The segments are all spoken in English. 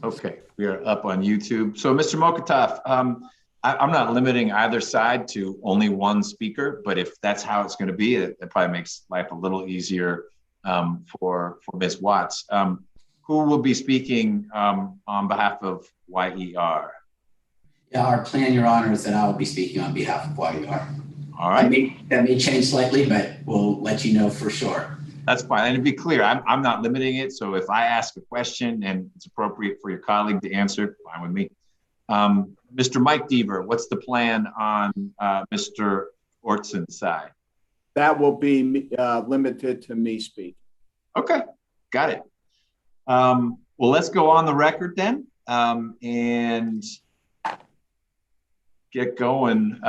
Okay, we are up on YouTube. So, Mr. Mokotov, I'm not limiting either side to only one speaker, but if that's how it's going to be, it probably makes life a little easier for Ms. Watts. Who will be speaking on behalf of YER? Yeah, our plan, Your Honor, is that I will be speaking on behalf of YER. All right. That may change slightly, but we'll let you know for sure. That's fine. And to be clear, I'm not limiting it. So if I ask a question and it's appropriate for your colleague to answer, fine with me. Mr. Mike Deaver, what's the plan on Mr. Ortson's side? That will be limited to me speaking. Okay, got it. Well, let's go on the record then and get going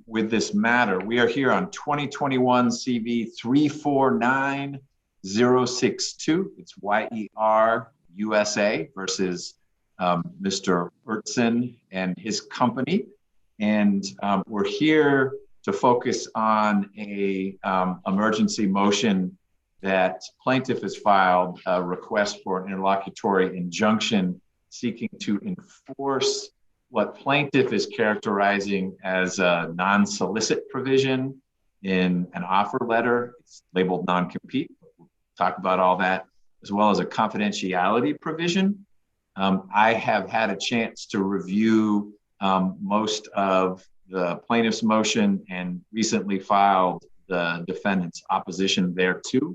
with this matter. We are here on 2021 CV 349062. It's YER USA versus Mr. Ortson and his company. And we're here to focus on a emergency motion that plaintiff has filed a request for an interlocutory injunction seeking to enforce what plaintiff is characterizing as a non-solicit provision in an offer letter. It's labeled non-compete. We'll talk about all that, as well as a confidentiality provision. I have had a chance to review most of the plaintiff's motion and recently filed the defendant's opposition thereto.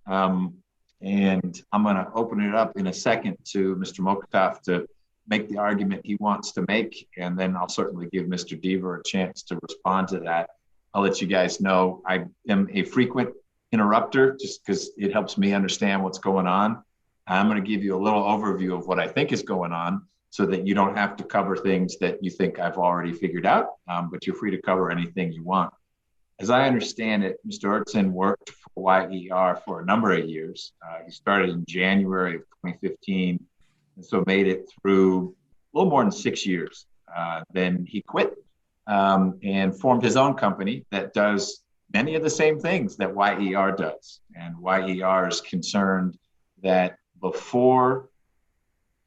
And I'm going to open it up in a second to Mr. Mokotov to make the argument he wants to make, and then I'll certainly give Mr. Deaver a chance to respond to that. I'll let you guys know I am a frequent interrupter just because it helps me understand what's going on. I'm going to give you a little overview of what I think is going on so that you don't have to cover things that you think I've already figured out, but you're free to cover anything you want. As I understand it, Mr. Ortson worked for YER for a number of years. He started in January of 2015, and so made it through a little more than 6 years. Then he quit and formed his own company that does many of the same things that YER does. And YER is concerned that before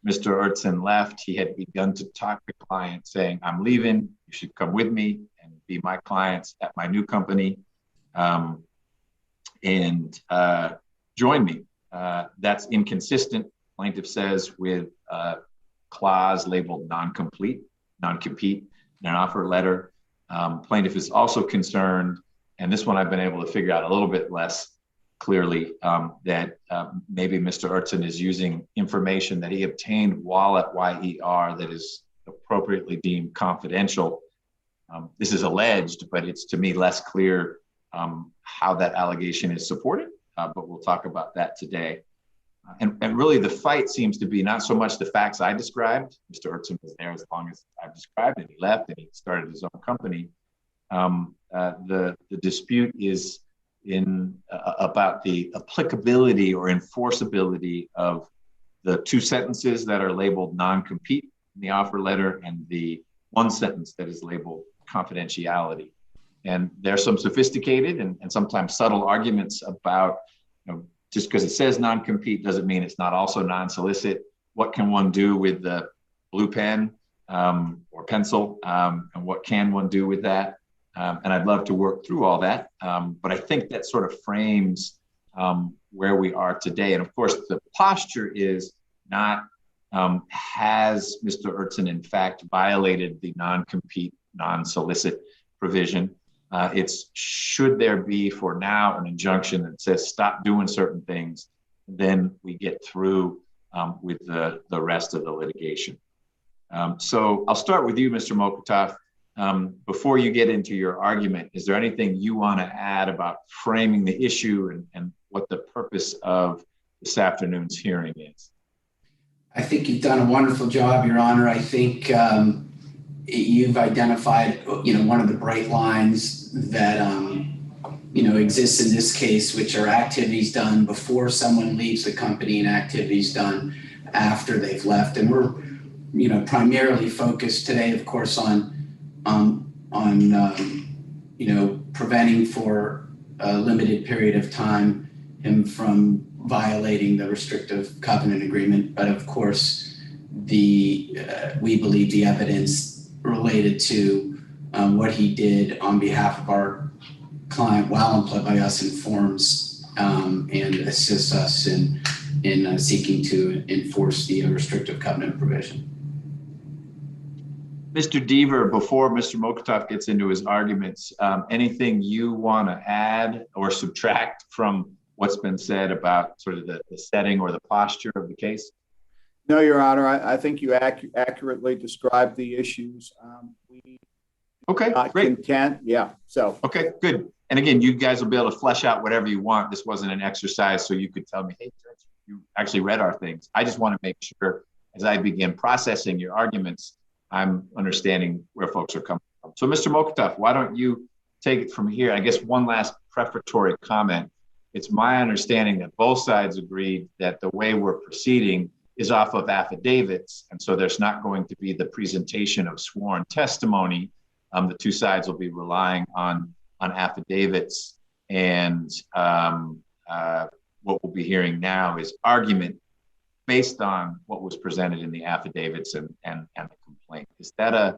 Mr. Ortson left, he had begun to talk to clients saying, I'm leaving, you should come with me and be my clients at my new company and join me. That's inconsistent, plaintiff says, with a clause labeled non-compete in an offer letter. Plaintiff is also concerned, and this one I've been able to figure out a little bit less clearly, that maybe Mr. Ortson is using information that he obtained while at YER that is appropriately deemed confidential. This is alleged, but it's to me less clear how that allegation is supported, but we'll talk about that today. And really the fight seems to be not so much the facts I described. Mr. Ortson was there as long as I've described, and he left and he started his own company. The dispute is about the applicability or enforceability of the two sentences that are labeled non-compete in the offer letter and the one sentence that is labeled confidentiality. And there's some sophisticated and sometimes subtle arguments about, just because it says non-compete doesn't mean it's not also non-solicit. What can one do with the blue pen or pencil, and what can one do with that? And I'd love to work through all that. But I think that sort of frames where we are today. And of course, the posture is not, has Mr. Ortson in fact violated the non-compete, non-solicit provision? It's should there be for now an injunction that says stop doing certain things, then we get through with the rest of the litigation. So I'll start with you, Mr. Mokotov. Before you get into your argument, is there anything you want to add about framing the issue and what the purpose of this afternoon's hearing is? I think you've done a wonderful job, Your Honor. I think you've identified, one of the bright lines that, exists in this case, which are activities done before someone leaves the company and activities done after they've left. And we're, primarily focused today, of course, on preventing for a limited period of time him from violating the restrictive covenant agreement. But of course, we believe the evidence related to what he did on behalf of our client while employed by us informs and assists us in seeking to enforce the restrictive covenant provision. Mr. Deaver, before Mr. Mokotov gets into his arguments, anything you want to add or subtract from what's been said about sort of the setting or the posture of the case? No, Your Honor. I think you accurately described the issues. Okay, great. Content, yeah. So okay, good. And again, you guys will be able to flesh out whatever you want. This wasn't an exercise, so you could tell me, hey, Judge, you actually read our things. I just want to make sure as I begin processing your arguments, I'm understanding where folks are coming from. So, Mr. Mokotov, why don't you take it from here? I guess one last prefatory comment. It's my understanding that both sides agreed that the way we're proceeding is off of affidavits, and so there's not going to be the presentation of sworn testimony. The two sides will be relying on affidavits, and what we'll be hearing now is argument based on what was presented in the affidavits and the complaint. Is that a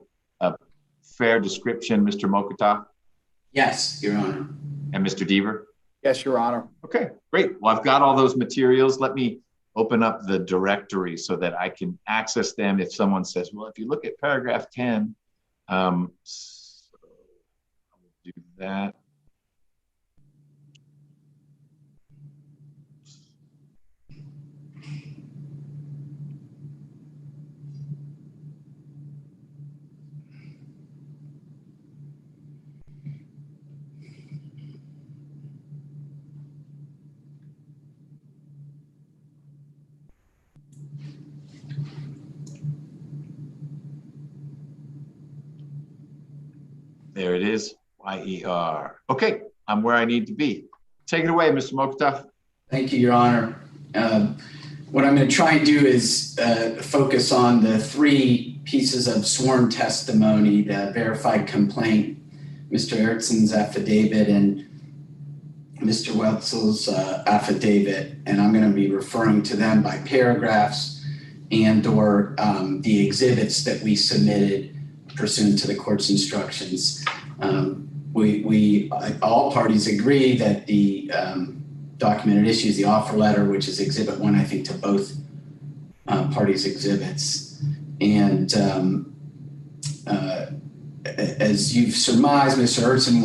fair description, Mr. Mokotov? Yes, Your Honor. And Mr. Deaver? yes, Your Honor. Okay, great. Well, I've got all those materials. Let me open up the directory so that I can access them if someone says, well, if you look at paragraph 10, so I'll do that. There it is, YER. Okay, I'm where I need to be. Take it away, Mr. Mokotov. Thank you, Your Honor. What I'm going to try and do is focus on the three pieces of sworn testimony, the verified complaint, Mr. Ertzen's affidavit, and Mr. Wetzel's affidavit, and I'm going to be referring to them by paragraphs and or the exhibits that we submitted pursuant to the court's instructions. We all parties agree that the documented issue is the offer letter, which is exhibit 1, I think, to both parties' exhibits. And as you've surmised, Mr. Ertzen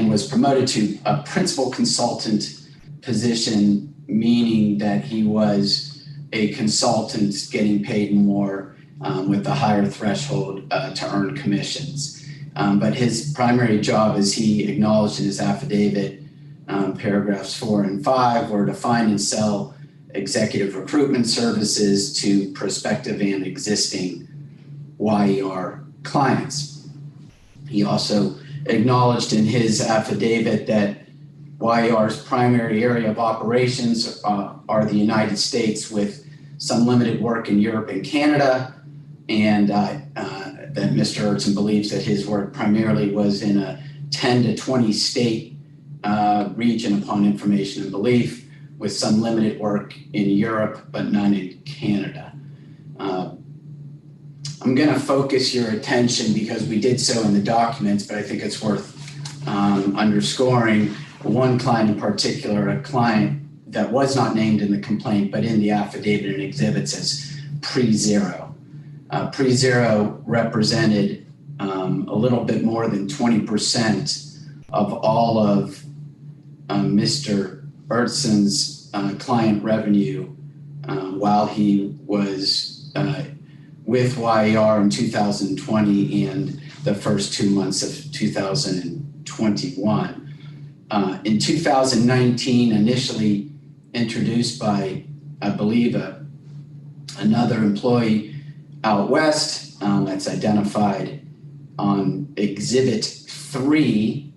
was promoted to a principal consultant position, meaning that he was a consultant getting paid more with a higher threshold to earn commissions. But his primary job, as he acknowledged in his affidavit, paragraphs 4 and 5, were to find and sell executive recruitment services to prospective and existing YER clients. He also acknowledged in his affidavit that YER's primary area of operations are the United States, with some limited work in Europe and Canada, and that Mr. Ertzen believes that his work primarily was in a 10 to 20 state region upon information and belief, with some limited work in Europe, but none in Canada. I'm going to focus your attention, because we did so in the documents, but I think it's worth underscoring one client in particular, a client that was not named in the complaint, but in the affidavit and exhibits as Pre-Zero. Pre-Zero represented a little bit more than 20% of all of Mr. Ertzen's client revenue while he was with YER in 2020 and the first 2 months of 2021. In 2019, initially introduced by, I believe, another employee out west, that's identified on Exhibit 3.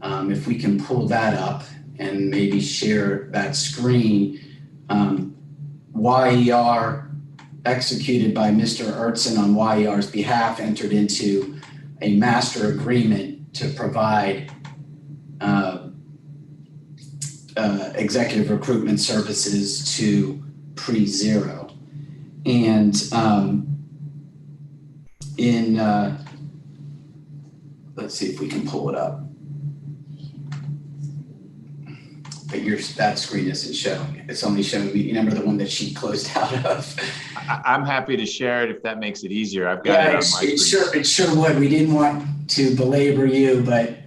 If we can pull that up and maybe share that screen. YER, executed by Mr. Ertzen on YER's behalf, entered into a master agreement to provide executive recruitment services to Pre-Zero. And let's see if we can pull it up. But that screen isn't showing. It's only showing me, you remember the one that she closed out of? I'm happy to share it if that makes it easier. I've got it on my screen. It sure would. We didn't want to belabor you, but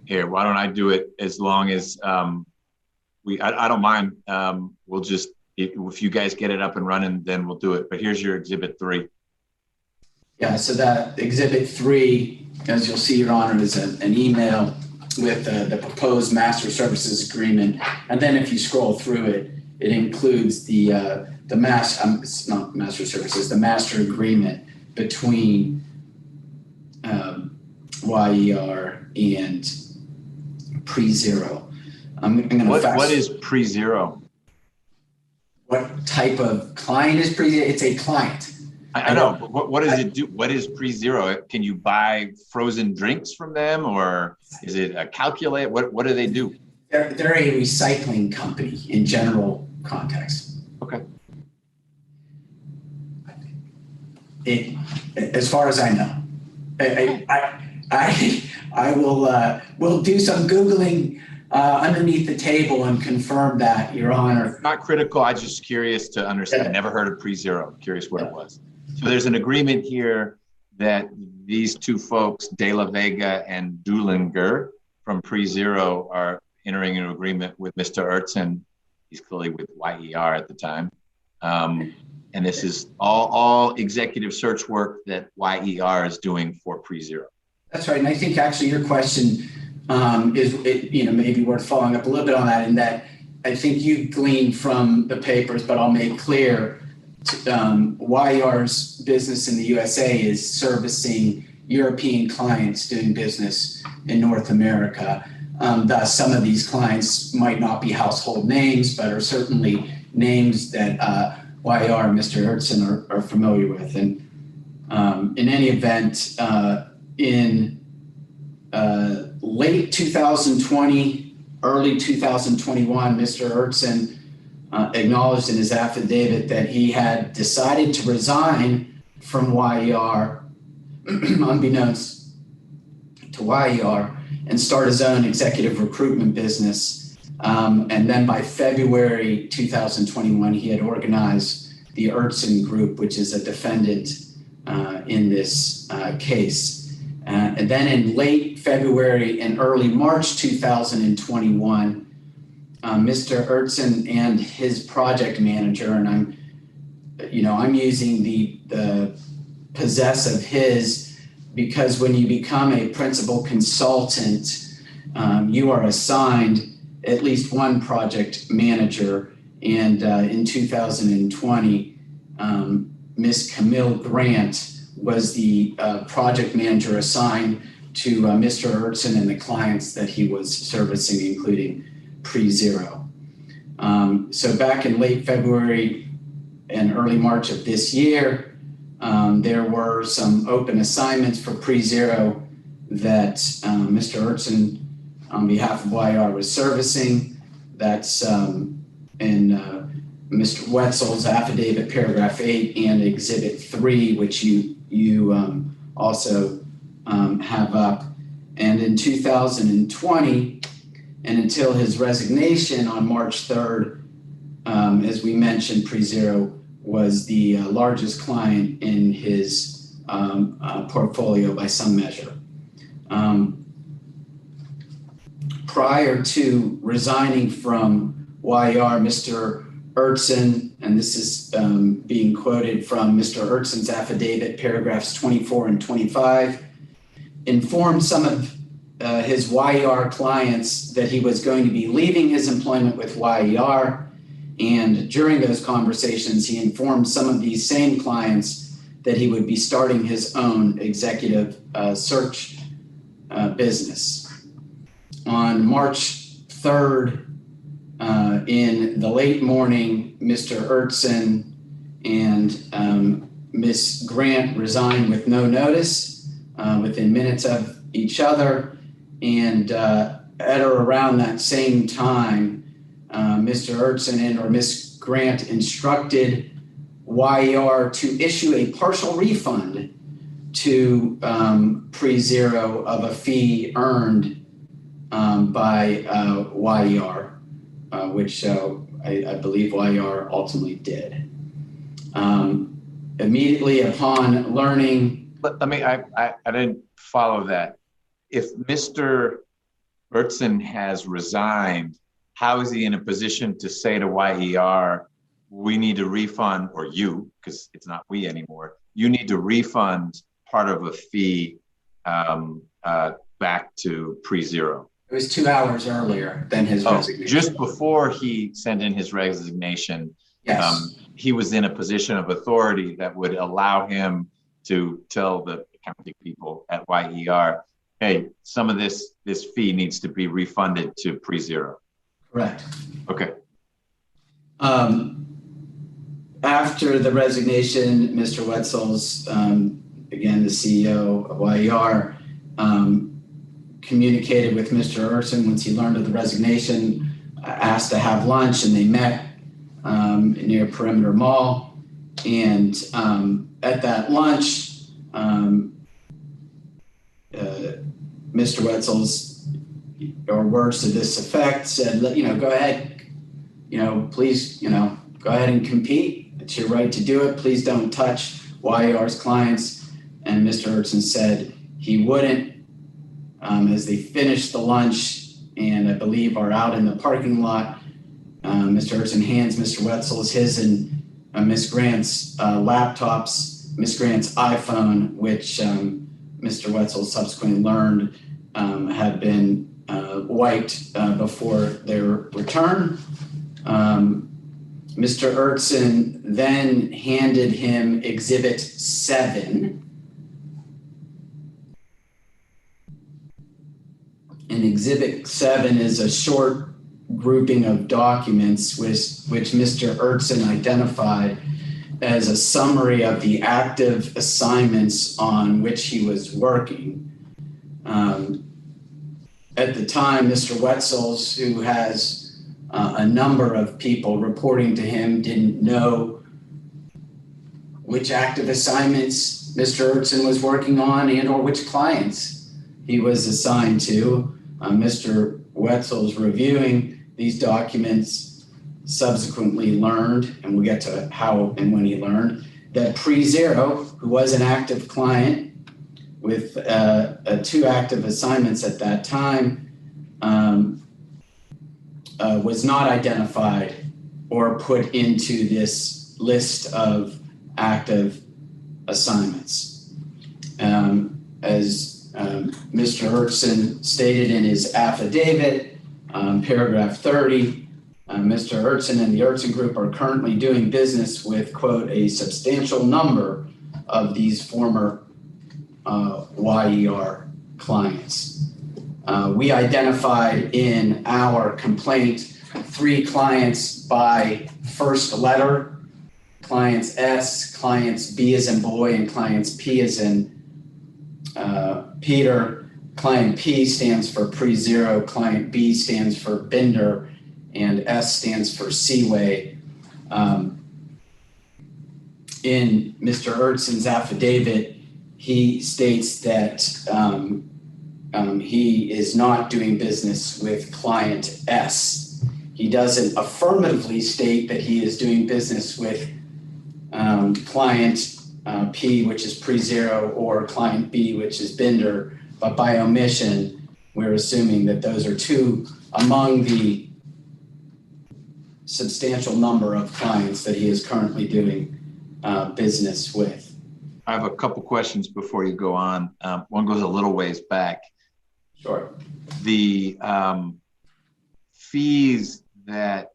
here, why don't I do it as long as I don't mind. We'll just, if you guys get it up and running, then we'll do it. But here's your Exhibit 3. Yeah, so that Exhibit 3, as you'll see, Your Honor, is an email with the proposed master services agreement. And then if you scroll through it, it includes the it's not master services, the master agreement between YER and Pre-Zero. What is Pre-Zero? What type of client is Pre-Zero? It's a client. I know, but what does it do? What is Pre-Zero? Can you buy frozen drinks from them, or is it a calculate? What do they do? They're a recycling company in general context. Okay. As far as I know, I will do some Googling underneath the table and confirm that, Your Honor. Not critical. I'm just curious to understand. I never heard of Pre-Zero. Curious what it was. So there's an agreement here that these two folks, De La Vega and Dulinger from Pre-Zero, are entering an agreement with Mr. Ertzen. He's clearly with YER at the time. And this is all executive search work that YER is doing for Pre-Zero. That's right. And I think actually your question is maybe worth following up a little bit on that, in that I think you gleaned from the papers, but I'll make clear YER's business in the USA is servicing European clients doing business in North America. Thus, some of these clients might not be household names, but are certainly names that YER and Mr. Ertzen are familiar with. And in any event, in late 2020, early 2021, Mr. Ertzen acknowledged in his affidavit that he had decided to resign from YER, unbeknownst to YER, and start his own executive recruitment business. And then by February 2021, he had organized the Ertzen Group, which is a defendant in this case. And then in late February and early March 2021, Mr. Ertzen and his project manager, and I'm using the possessive his, because when you become a principal consultant, you are assigned at least one project manager. And in 2020, Ms. Camille Grant was the project manager assigned to Mr. Ertzen and the clients that he was servicing, including Pre-Zero. So back in late February and early March of this year, there were some open assignments for Pre-Zero that Mr. Ertzen, on behalf of YER, was servicing. That's in Mr. Wetzel's affidavit, paragraph 8, and Exhibit 3, which you also have up. And in 2020, and until his resignation on March 3rd, as we mentioned, Pre-Zero was the largest client in his portfolio by some measure. Prior to resigning from YER, Mr. Ertzen, and this is being quoted from Mr. Ertzen's affidavit, paragraphs 24 and 25, informed some of his YER clients that he was going to be leaving his employment with YER. And during those conversations, he informed some of these same clients that he would be starting his own executive search business. On March 3rd, in the late morning, Mr. Ertzen and Ms. Grant resigned with no notice, within minutes of each other. And at or around that same time, Mr. Ertzen and or Ms. Grant instructed YER to issue a partial refund to Pre-Zero of a fee earned by YER, which I believe YER ultimately did. Immediately upon learning. But I didn't follow that. If Mr. Ertzen has resigned, how is he in a position to say to YER, we need a refund, or you, because it's not we anymore, you need to refund part of a fee back to Pre-Zero? It was 2 hours earlier than his resignation. Just before he sent in his resignation, yes. He was in a position of authority that would allow him to tell the accounting people at YER, hey, some of this fee needs to be refunded to Pre-Zero. Correct. Okay. After the resignation, Mr. Wetzel's, again, the CEO of YER, communicated with Mr. Ertzen once he learned of the resignation, asked to have lunch, and they met near Perimeter Mall. And at that lunch, Mr. Wetzel's, or words to this effect, said, go ahead, please, go ahead and compete. It's your right to do it. Please don't touch YER's clients. And Mr. Ertzen said he wouldn't. As they finished the lunch and I believe are out in the parking lot, Mr. Ertzen hands Mr. Wetzel's his and Ms. Grant's laptops, Ms. Grant's iPhone, which Mr. Wetzel subsequently learned had been wiped before their return. Mr. Ertzen then handed him Exhibit 7. And Exhibit 7 is a short grouping of documents which Mr. Ertzen identified as a summary of the active assignments on which he was working. At the time, Mr. Wetzel's, who has a number of people reporting to him, didn't know which active assignments Mr. Ertzen was working on and or which clients he was assigned to. Mr. Wetzel's reviewing these documents subsequently learned, and we'll get to how and when he learned, that Pre-Zero, who was an active client with 2 active assignments at that time, was not identified or put into this list of active assignments. As Mr. Ertzen stated in his affidavit, paragraph 30, Mr. Ertzen and the Ertzen Group are currently doing business with, quote, a substantial number of these former YER clients. We identified in our complaint 3 clients by first letter, clients S, clients B as in boy, and clients P as in Peter. Client P stands for Pre-Zero, client B stands for Binder, and S stands for Seaway. In Mr. Ertzen's affidavit, he states that he is not doing business with client S. He doesn't affirmatively state that he is doing business with client P, which is Pre-Zero, or client B, which is Binder, but by omission, we're assuming that those are 2 among the substantial number of clients that he is currently doing business with. I have a couple questions before you go on. One goes a little ways back. Sure. The fees that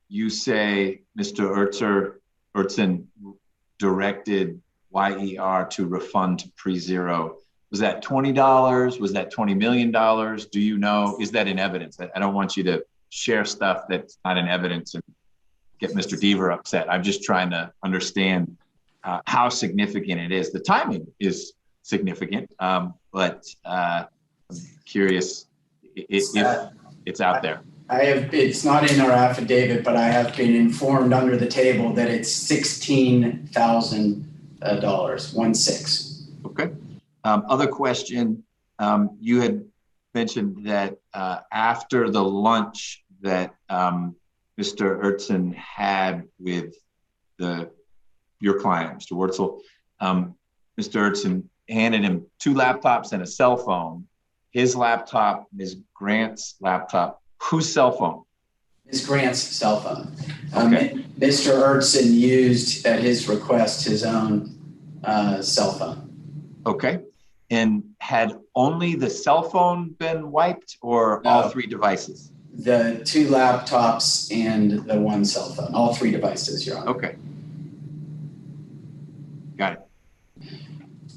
you say Mr. Ertzen directed YER to refund to Pre-Zero, was that $20? Was that $20 million? Do you know? Is that in evidence? I don't want you to share stuff that's not in evidence and get Mr. Deaver upset. I'm just trying to understand how significant it is. The timing is significant, but I'm curious if it's out there. it's not in our affidavit, but I have been informed under the table that it's $16,000, 16. Okay. Other question, you had mentioned that after the lunch that Mr. Ertzen had with your client, Mr. Wurtzel, Mr. Ertzen handed him 2 laptops and a cell phone. His laptop, Ms. Grant's laptop. Whose cell phone? Ms. Grant's cell phone. Okay. Mr. Ertzen used, at his request, his own cell phone. Okay. And had only the cell phone been wiped, or No. all 3 devices? The 2 laptops and the 1 cell phone, all 3 devices, Your Honor. Okay. Got it.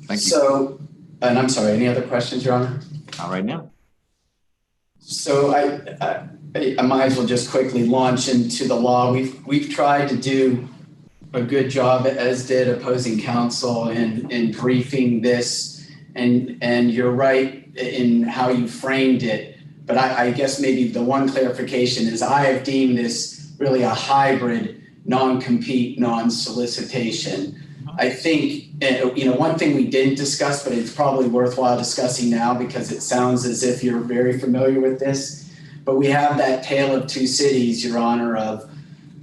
Thank you. So, and I'm sorry, any other questions, Your Honor? Not right now. So I might as well just quickly launch into the law. We've tried to do a good job, as did opposing counsel, in briefing this, and you're right in how you framed it. But I guess maybe the one clarification is I have deemed this really a hybrid non-compete, non-solicitation. I think, one thing we didn't discuss, but it's probably worthwhile discussing now because it sounds as if you're very familiar with this, but we have that tale of 2 cities, Your Honor, of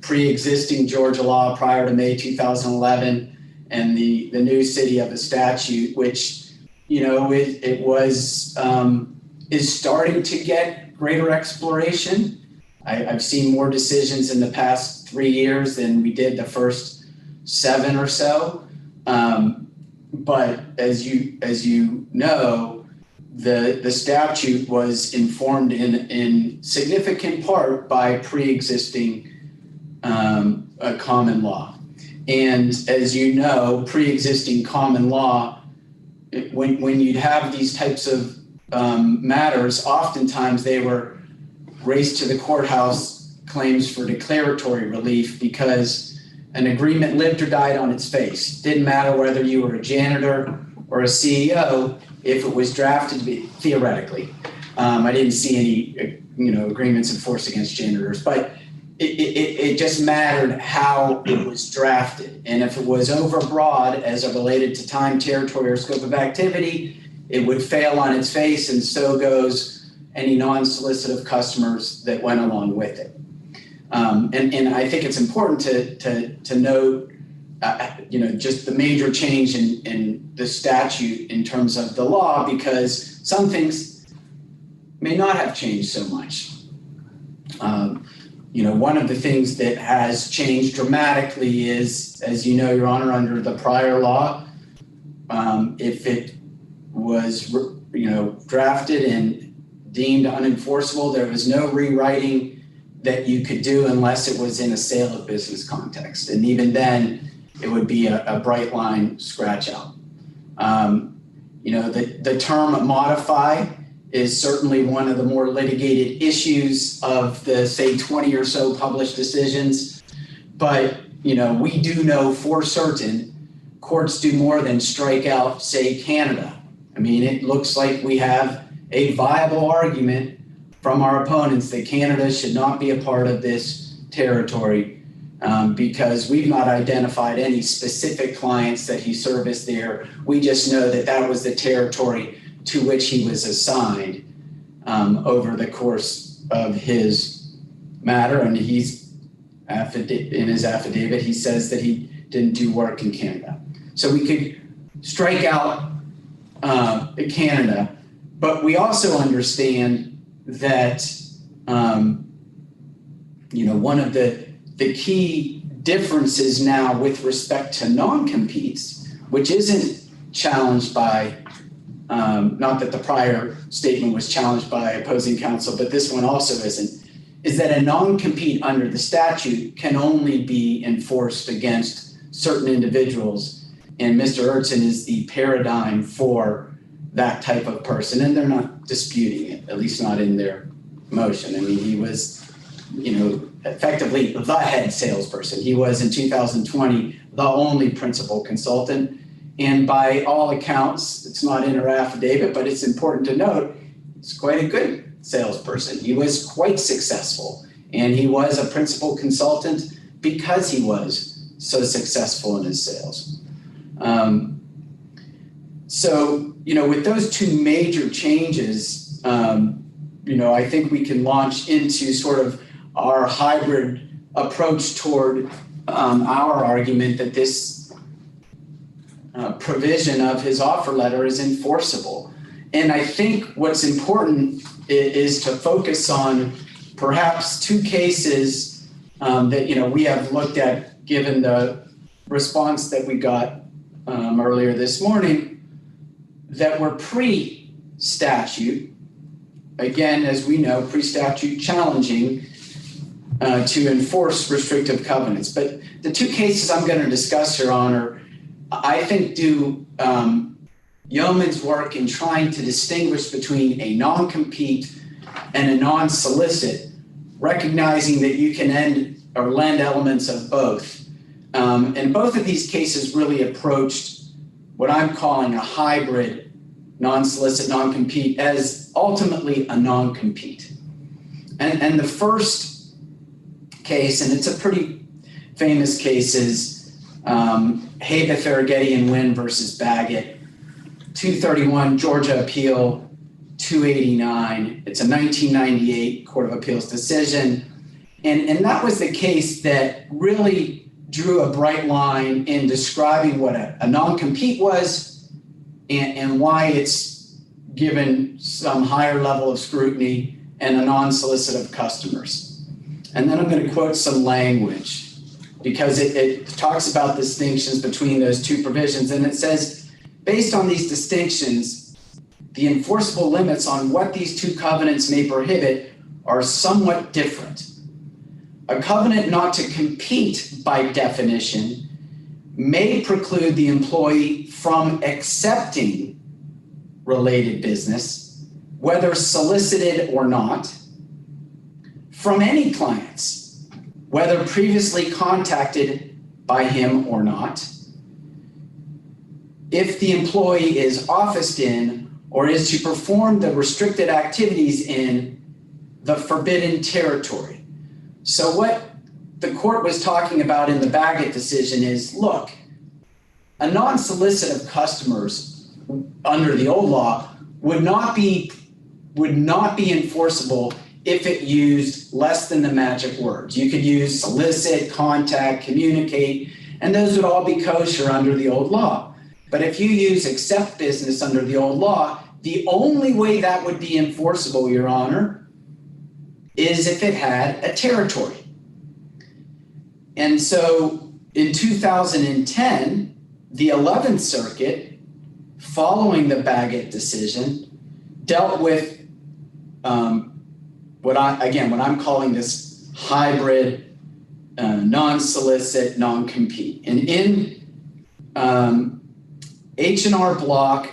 pre-existing Georgia law prior to May 2011 and the new city of the statute, which, it was, is starting to get greater exploration. I've seen more decisions in the past 3 years than we did the first 7 or so. But as you know, the statute was informed in significant part by pre-existing a common law. And as you know, pre-existing common law, when you'd have these types of matters, oftentimes they were race to the courthouse claims for declaratory relief because an agreement lived or died on its face. Didn't matter whether you were a janitor or a CEO if it was drafted theoretically. I didn't see any agreements enforced against janitors, but it just mattered how it was drafted. And if it was overbroad as it related to time, territory, or scope of activity, it would fail on its face, and so goes any non-solicitive customers that went along with it. And I think it's important to note, just the major change in the statute in terms of the law, because some things may not have changed so much. One of the things that has changed dramatically is, as you know, Your Honor, under the prior law, if it was, drafted and deemed unenforceable, there was no rewriting that you could do unless it was in a sale of business context. And even then, it would be a bright line scratch out. The term modify is certainly one of the more litigated issues of the, say, 20 or so published decisions. But, we do know for certain courts do more than strike out, say, Canada. I mean, it looks like we have a viable argument from our opponents that Canada should not be a part of this territory because we've not identified any specific clients that he serviced there. We just know that that was the territory to which he was assigned over the course of his matter. And he's in his affidavit, he says that he didn't do work in Canada. So we could strike out Canada, but we also understand that, one of the key differences now with respect to non-competes, which isn't challenged by, not that the prior statement was challenged by opposing counsel, but this one also isn't, is that a non-compete under the statute can only be enforced against certain individuals. And Mr. Ertzen is the paradigm for that type of person, and they're not disputing it, at least not in their motion. I mean, he was, effectively the head salesperson. He was in 2020 the only principal consultant, and by all accounts, it's not in her affidavit, but it's important to note it's quite a good salesperson. He was quite successful, and he was a principal consultant because he was so successful in his sales. So, with those two major changes, I think we can launch into sort of our hybrid approach toward our argument that this provision of his offer letter is enforceable. And I think what's important is to focus on perhaps two cases that we have looked at, given the response that we got earlier this morning, that were pre-statute. Again, as we know, pre-statute challenging to enforce restrictive covenants. But the two cases I'm going to discuss, Your Honor, I think do yeoman's work in trying to distinguish between a non-compete and a non-solicit, recognizing that you can end or lend elements of both. And both of these cases really approached what I'm calling a hybrid non-solicit, non-compete as ultimately a non-compete. And the first case, and it's a pretty famous case, is Habe, Ferraghetti and Wynn versus Baggett, 231 Georgia Appeal 289. It's a 1998 Court of Appeals decision. And that was the case that really drew a bright line in describing what a non-compete was and why it's given some higher level of scrutiny and a non-solicit of customers. And then I'm going to quote some language because it talks about distinctions between those two provisions. And it says, based on these distinctions, the enforceable limits on what these two covenants may prohibit are somewhat different. A covenant not to compete by definition may preclude the employee from accepting related business, whether solicited or not, from any clients, whether previously contacted by him or not, if the employee is officed in or is to perform the restricted activities in the forbidden territory. So what the court was talking about in the Baggett decision is, look, a non-solicit of customers under the old law would not be enforceable if it used less than the magic words. You could use solicit, contact, communicate, and those would all be kosher under the old law. But if you use accept business under the old law, the only way that would be enforceable, Your Honor, is if it had a territory. And so in 2010, the 11th Circuit, following the Baggett decision, dealt with what I'm calling this hybrid non-solicit, non-compete. And in H&R Block,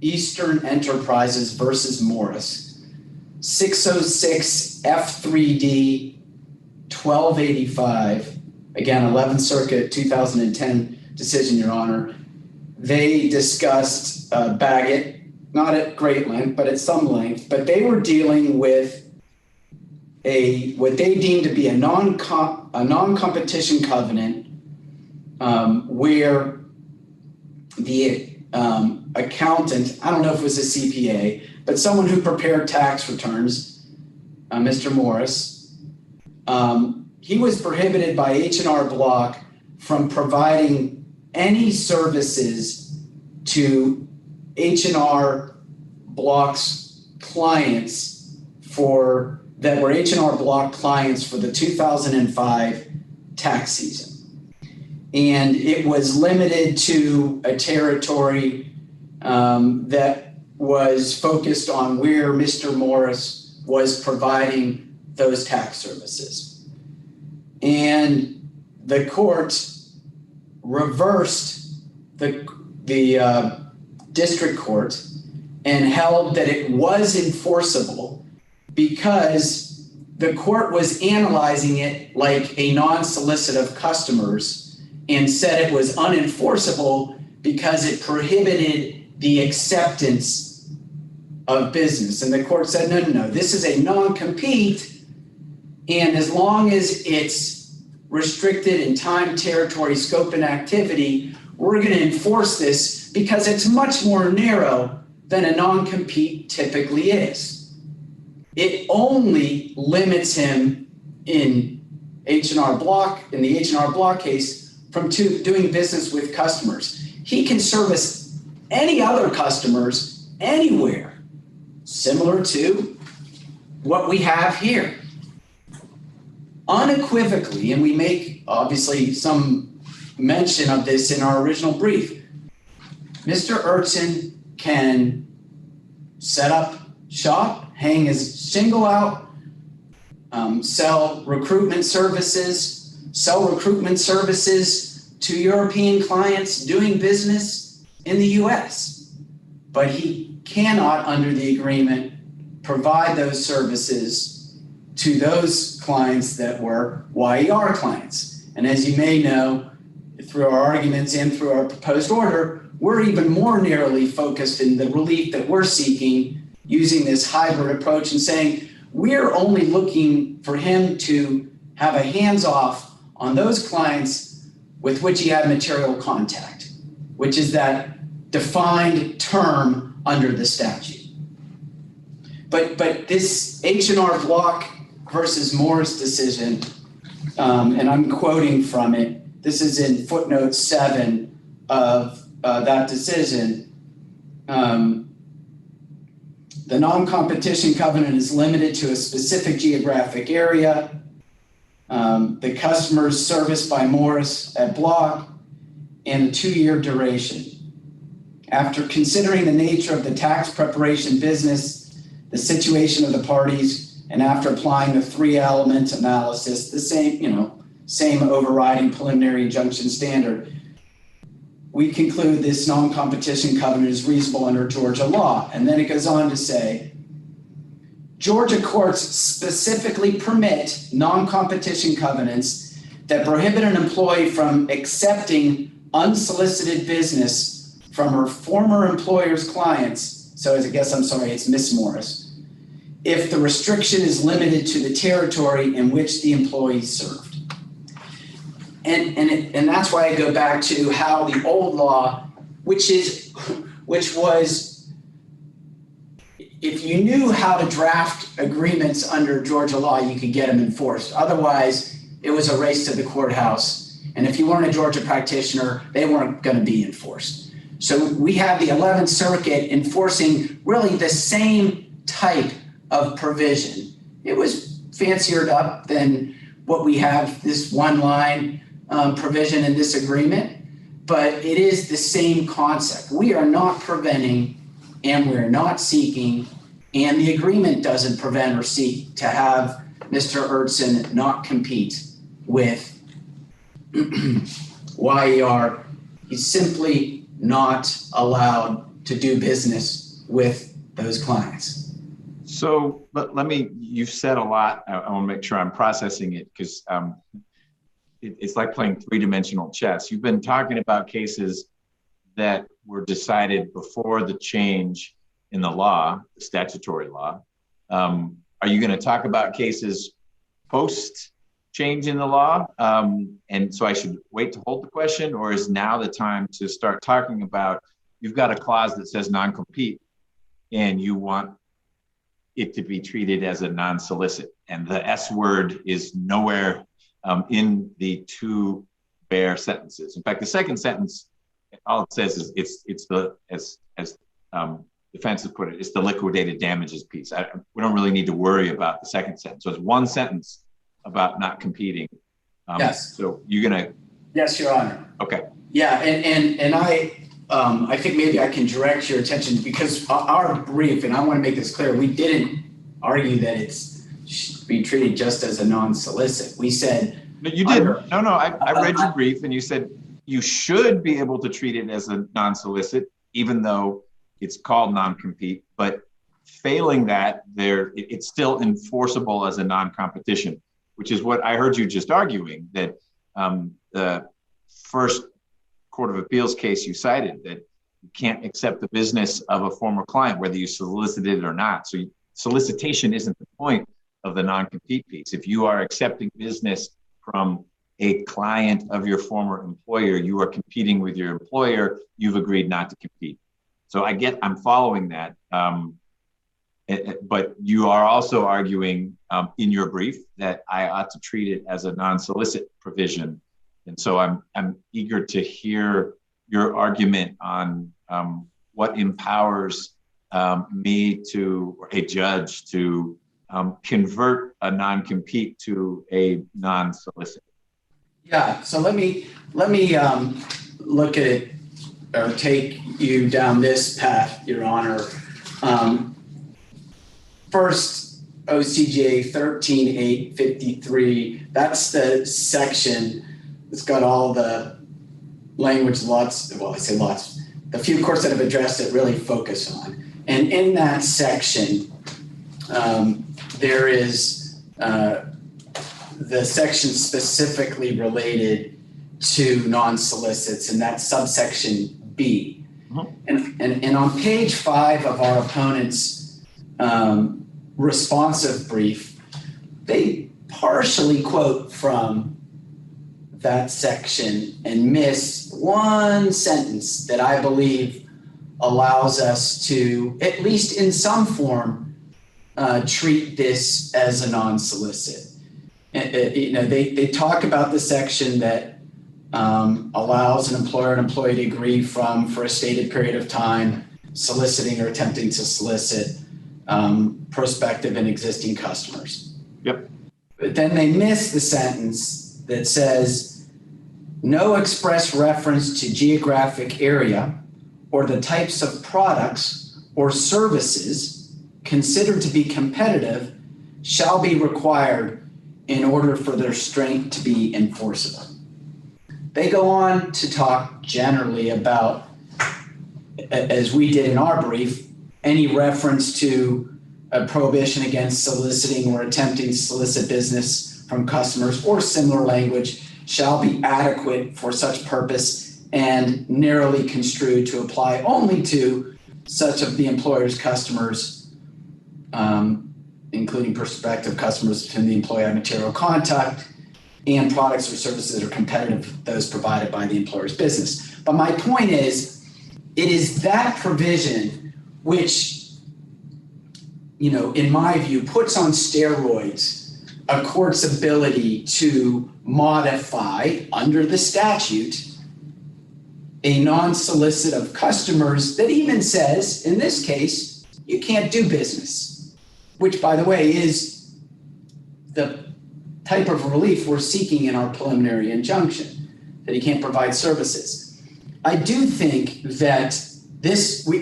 Eastern Enterprises versus Morris, 606 F3D 1285, again, 11th Circuit 2010 decision, Your Honor. They discussed Baggett, not at great length, but at some length, but they were dealing with what they deemed to be a non-competition covenant where the accountant, I don't know if it was a CPA, but someone who prepared tax returns, Mr. Morris, he was prohibited by H&R Block from providing any services to H&R Block's clients that were H&R Block clients for the 2005 tax season. And it was limited to a territory that was focused on where Mr. Morris was providing those tax services. And the court reversed the district court and held that it was enforceable because the court was analyzing it like a non-solicit of customers and said it was unenforceable because it prohibited the acceptance of business. And the court said, no, this is a non-compete. And as long as it's restricted in time, territory, scope, and activity, we're going to enforce this because it's much more narrow than a non-compete typically is. It only limits him in H&R Block, in the H&R Block case, from doing business with customers. He can service any other customers anywhere, similar to what we have here. Unequivocally, and we make obviously some mention of this in our original brief, Mr. Urtson can set up shop, hang his shingle out, sell recruitment services to European clients doing business in the US. But he cannot, under the agreement, provide those services to those clients that were YER clients. And as you may know, through our arguments and through our proposed order, we're even more narrowly focused in the relief that we're seeking using this hybrid approach and saying, we're only looking for him to have a hands-off on those clients with which he had material contact, which is that defined term under the statute. But this H&R Block versus Morris decision, and I'm quoting from it, this is in footnote 7 of that decision. The non-competition covenant is limited to a specific geographic area. The customer is serviced by Morris at Block and a 2-year duration. After considering the nature of the tax preparation business, the situation of the parties, and after applying the 3-element analysis, the same overriding preliminary injunction standard, we conclude this non-competition covenant is reasonable under Georgia law. And then it goes on to say, Georgia courts specifically permit non-competition covenants that prohibit an employee from accepting unsolicited business from her former employer's clients. So it's Miss Morris, if the restriction is limited to the territory in which the employee served. And that's why I go back to how the old law, which was, if you knew how to draft agreements under Georgia law, you could get them enforced. Otherwise, it was a race to the courthouse. And if you weren't a Georgia practitioner, they weren't going to be enforced. So we have the 11th Circuit enforcing really the same type of provision. It was fancier up than what we have, this one line provision in this agreement, but it is the same concept. We are not preventing and we're not seeking, and the agreement doesn't prevent or seek to have Mr. Urtson not compete with YER. He's simply not allowed to do business with those clients. So you've said a lot. I want to make sure I'm processing it because it's like playing 3-dimensional chess. You've been talking about cases that were decided before the change in the law, the statutory law. Are you going to talk about cases post change in the law? And so I should wait to hold the question, or is now the time to start talking about, you've got a clause that says non-compete and you want it to be treated as a non-solicit, and the S word is nowhere in the 2 bare sentences. In fact, the second sentence, all it says is it's the, as defense has put it, it's the liquidated damages piece. We don't really need to worry about the second sentence. So it's one sentence about not competing. Yes. So you're gonna. Yes, Your Honor. Okay. Yeah, and I think maybe I can direct your attention, because our brief, and I want to make this clear, we didn't argue that it's should be treated just as a non-solicit. We said. No, you didn't. No, I read your brief and you said you should be able to treat it as a non-solicit, even though it's called non-compete, but failing that, it's still enforceable as a non-competition, which is what I heard you just arguing, that the first Court of Appeals case you cited, that you can't accept the business of a former client, whether you solicited it or not. So solicitation isn't the point of the non-compete piece. If you are accepting business from a client of your former employer, you are competing with your employer, you've agreed not to compete. So I'm following that. But you are also arguing in your brief that I ought to treat it as a non-solicit provision. And so I'm eager to hear your argument on what empowers me or a judge to convert a non-compete to a non-solicit. Yeah, so let me look at it or take you down this path, Your Honor. First, OCGA 13853, that's the section that's got all the language the few courts that have addressed it really focus on. And in that section, there is the section specifically related to non-solicits, and that's subsection B. Mm-hmm. And on page 5 of our opponent's responsive brief, they partially quote from that section and miss one sentence that I believe allows us to, at least in some form, treat this as a non-solicit. They talk about the section that allows an employer and employee to agree for a stated period of time, soliciting or attempting to solicit prospective and existing customers. Yep. But then they miss the sentence that says, no express reference to geographic area or the types of products or services considered to be competitive shall be required in order for the restraint to be enforceable. They go on to talk generally about, as we did in our brief, any reference to a prohibition against soliciting or attempting to solicit business from customers or similar language shall be adequate for such purpose and narrowly construed to apply only to such of the employer's customers, including prospective customers whom the employer had material contact, and products or services that are competitive with those provided by the employer's business. But my point is, it is that provision which, in my view, puts on steroids a court's ability to modify, under the statute, a non-solicit of customers that even says, in this case, you can't do business, which, by the way, is the type of relief we're seeking in our preliminary injunction, that he can't provide services. I do think that this, we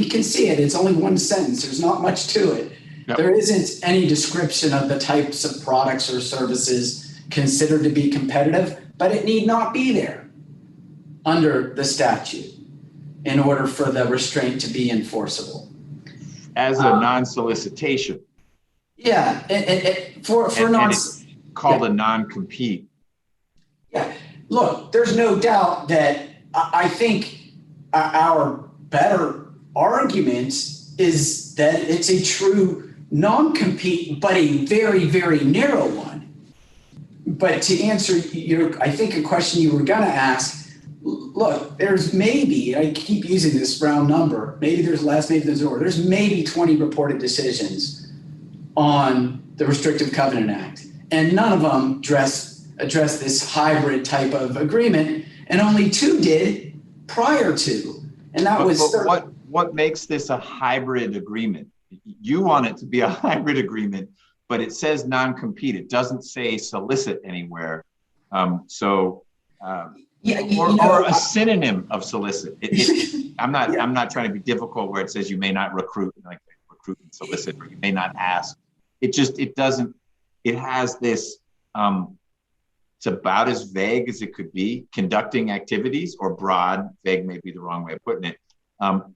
can see it. It's only one sentence. There's not much to it. Yep. There isn't any description of the types of products or services considered to be competitive, but it need not be there under the statute in order for the restraint to be enforceable. As a non-solicitation. Yeah, it's called a non-compete. Yeah, look, there's no doubt that I think our better argument is that it's a true non-compete, but a very, very narrow one. But to answer I think a question you were going to ask, look, there's maybe, I keep using this round number, maybe there's less, maybe there's more, there's maybe 20 reported decisions on the Restrictive Covenant Act, and none of them address this hybrid type of agreement, and only 2 did prior to, and that was... What makes this a hybrid agreement? You want it to be a hybrid agreement, but it says non-compete. It doesn't say solicit anywhere. Or a synonym of solicit. I'm not trying to be difficult where it says you may not recruit, like recruit and solicit, or you may not ask. It has this, it's about as vague as it could be, conducting activities, or broad, vague may be the wrong way of putting it.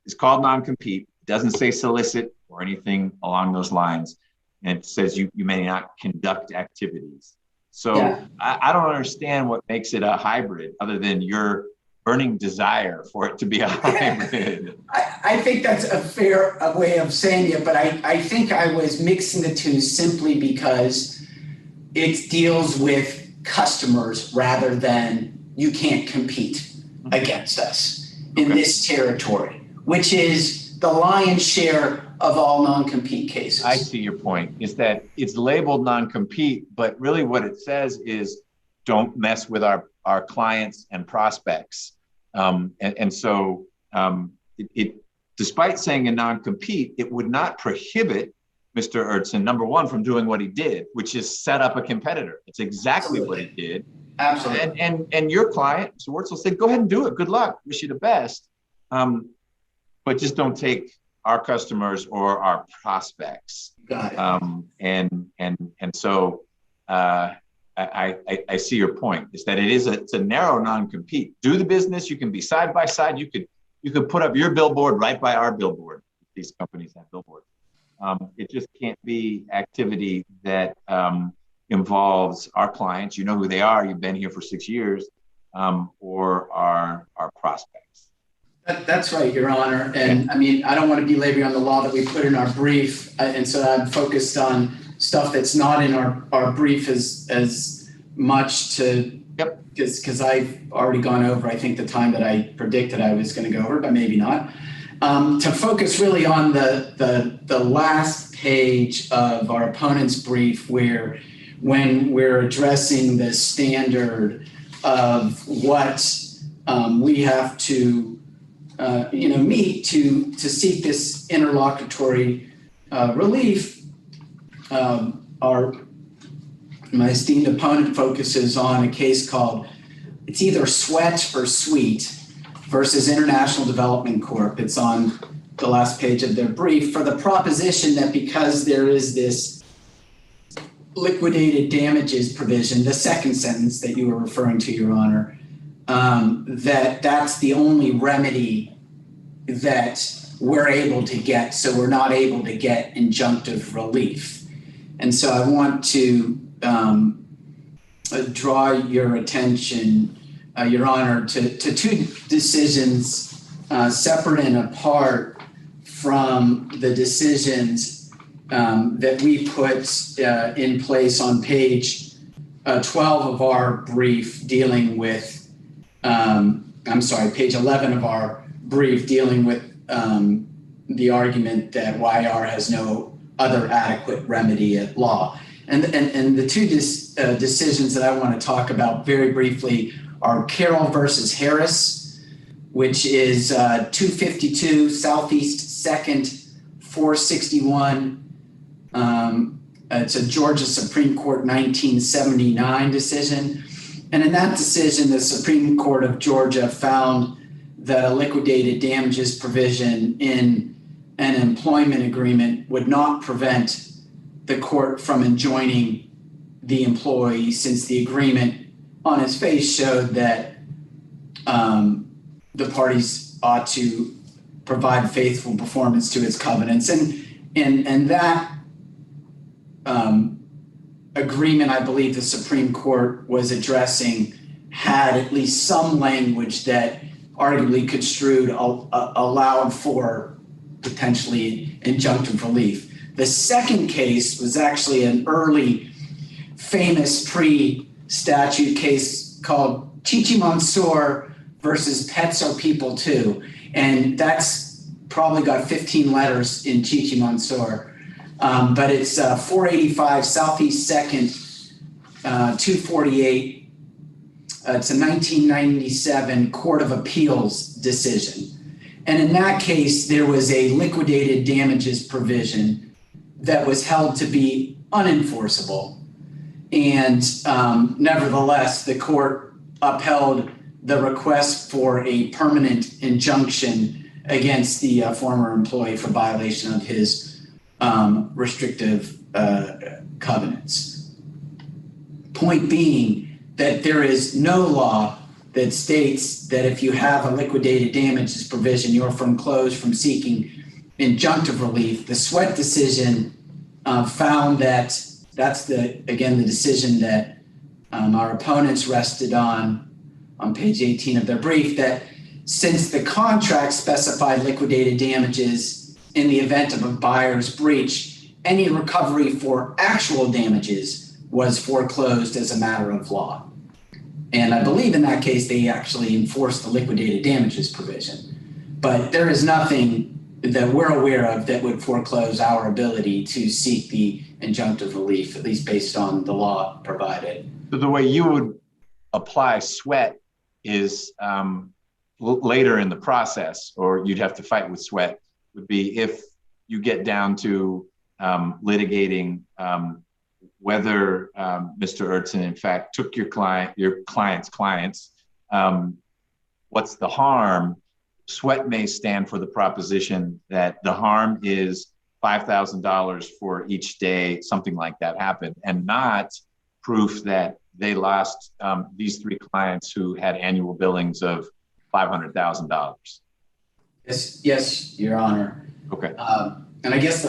It's called non-compete. It doesn't say solicit or anything along those lines. And it says you may not conduct activities. So yeah. I don't understand what makes it a hybrid other than you're burning desire for it to be a hybrid. I think that's a fair way of saying it, but I think I was mixing the two simply because it deals with customers rather than you can't compete against us in this territory, which is the lion's share of all non-compete cases. I see your point, is that it's labeled non-compete, but really what it says is don't mess with our clients and prospects. So despite saying a non-compete, it would not prohibit Mr. Ertzen, number one, from doing what he did, which is set up a competitor. It's exactly what he did. Absolutely. And your client, Mr. Wurtzel, said, go ahead and do it. Good luck. Wish you the best. But just don't take our customers or our prospects. Got it. So I see your point, is that it's a narrow non-compete. Do the business. You can be side by side. You could put up your billboard right by our billboard. These companies have billboards. It just can't be activity that involves our clients. You know who they are. You've been here for 6 years, or our prospects. That's right, Your Honor. And I mean, I don't want to belabor on the law that we put in our brief. And so I'm focused on stuff that's not in our brief as much because I've already gone over, I think, the time that I predicted I was going to go over, but maybe not. To focus really on the last page of our opponent's brief, where when we're addressing the standard of what we have to meet to seek this interlocutory relief, my esteemed opponent focuses on a case called, it's either Sweat or Sweet versus International Development Corp. It's on the last page of their brief for the proposition that because there is this liquidated damages provision, the second sentence that you were referring to, Your Honor, that's the only remedy that we're able to get, so we're not able to get injunctive relief. And so I want to draw your attention, Your Honor, to two decisions separate and apart from the decisions that we put in place on page 12 of our brief dealing with, page 11 of our brief dealing with the argument that YER has no other adequate remedy at law. And the two decisions that I want to talk about very briefly are Carroll versus Harris, which is 252 Southeast 2nd, 461. It's a Georgia Supreme Court 1979 decision. And in that decision, the Supreme Court of Georgia found that a liquidated damages provision in an employment agreement would not prevent the court from enjoining the employee, since the agreement on its face showed that the parties ought to provide faithful performance to its covenants. And that agreement, I believe the Supreme Court was addressing, had at least some language that arguably construed allowed for potentially injunctive relief. The second case was actually an early famous pre-statute case called Chichi Mansour versus Pets Are People Too. And that's probably got 15 letters in Chichi Mansour. But it's 485 Southeast 2nd, 248. It's a 1997 Court of Appeals decision. And in that case, there was a liquidated damages provision that was held to be unenforceable. And nevertheless, the court upheld the request for a permanent injunction against the former employee for violation of his restrictive covenants. Point being that there is no law that states that if you have a liquidated damages provision, you're foreclosed from seeking injunctive relief. The Sweat decision found that that's the decision that our opponents rested on, on page 18 of their brief, that since the contract specified liquidated damages in the event of a buyer's breach, any recovery for actual damages was foreclosed as a matter of law. And I believe in that case, they actually enforced the liquidated damages provision. But there is nothing that we're aware of that would foreclose our ability to seek the injunctive relief, at least based on the law provided. So the way you would apply sweat is later in the process, or you'd have to fight with sweat, would be if you get down to litigating whether Mr. Urtson, in fact, took your client's clients, what's the harm? Sweat may stand for the proposition that the harm is $5,000 for each day something like that happened, and not proof that they lost these three clients who had annual billings of $500,000. Yes, Your Honor. Okay. And I guess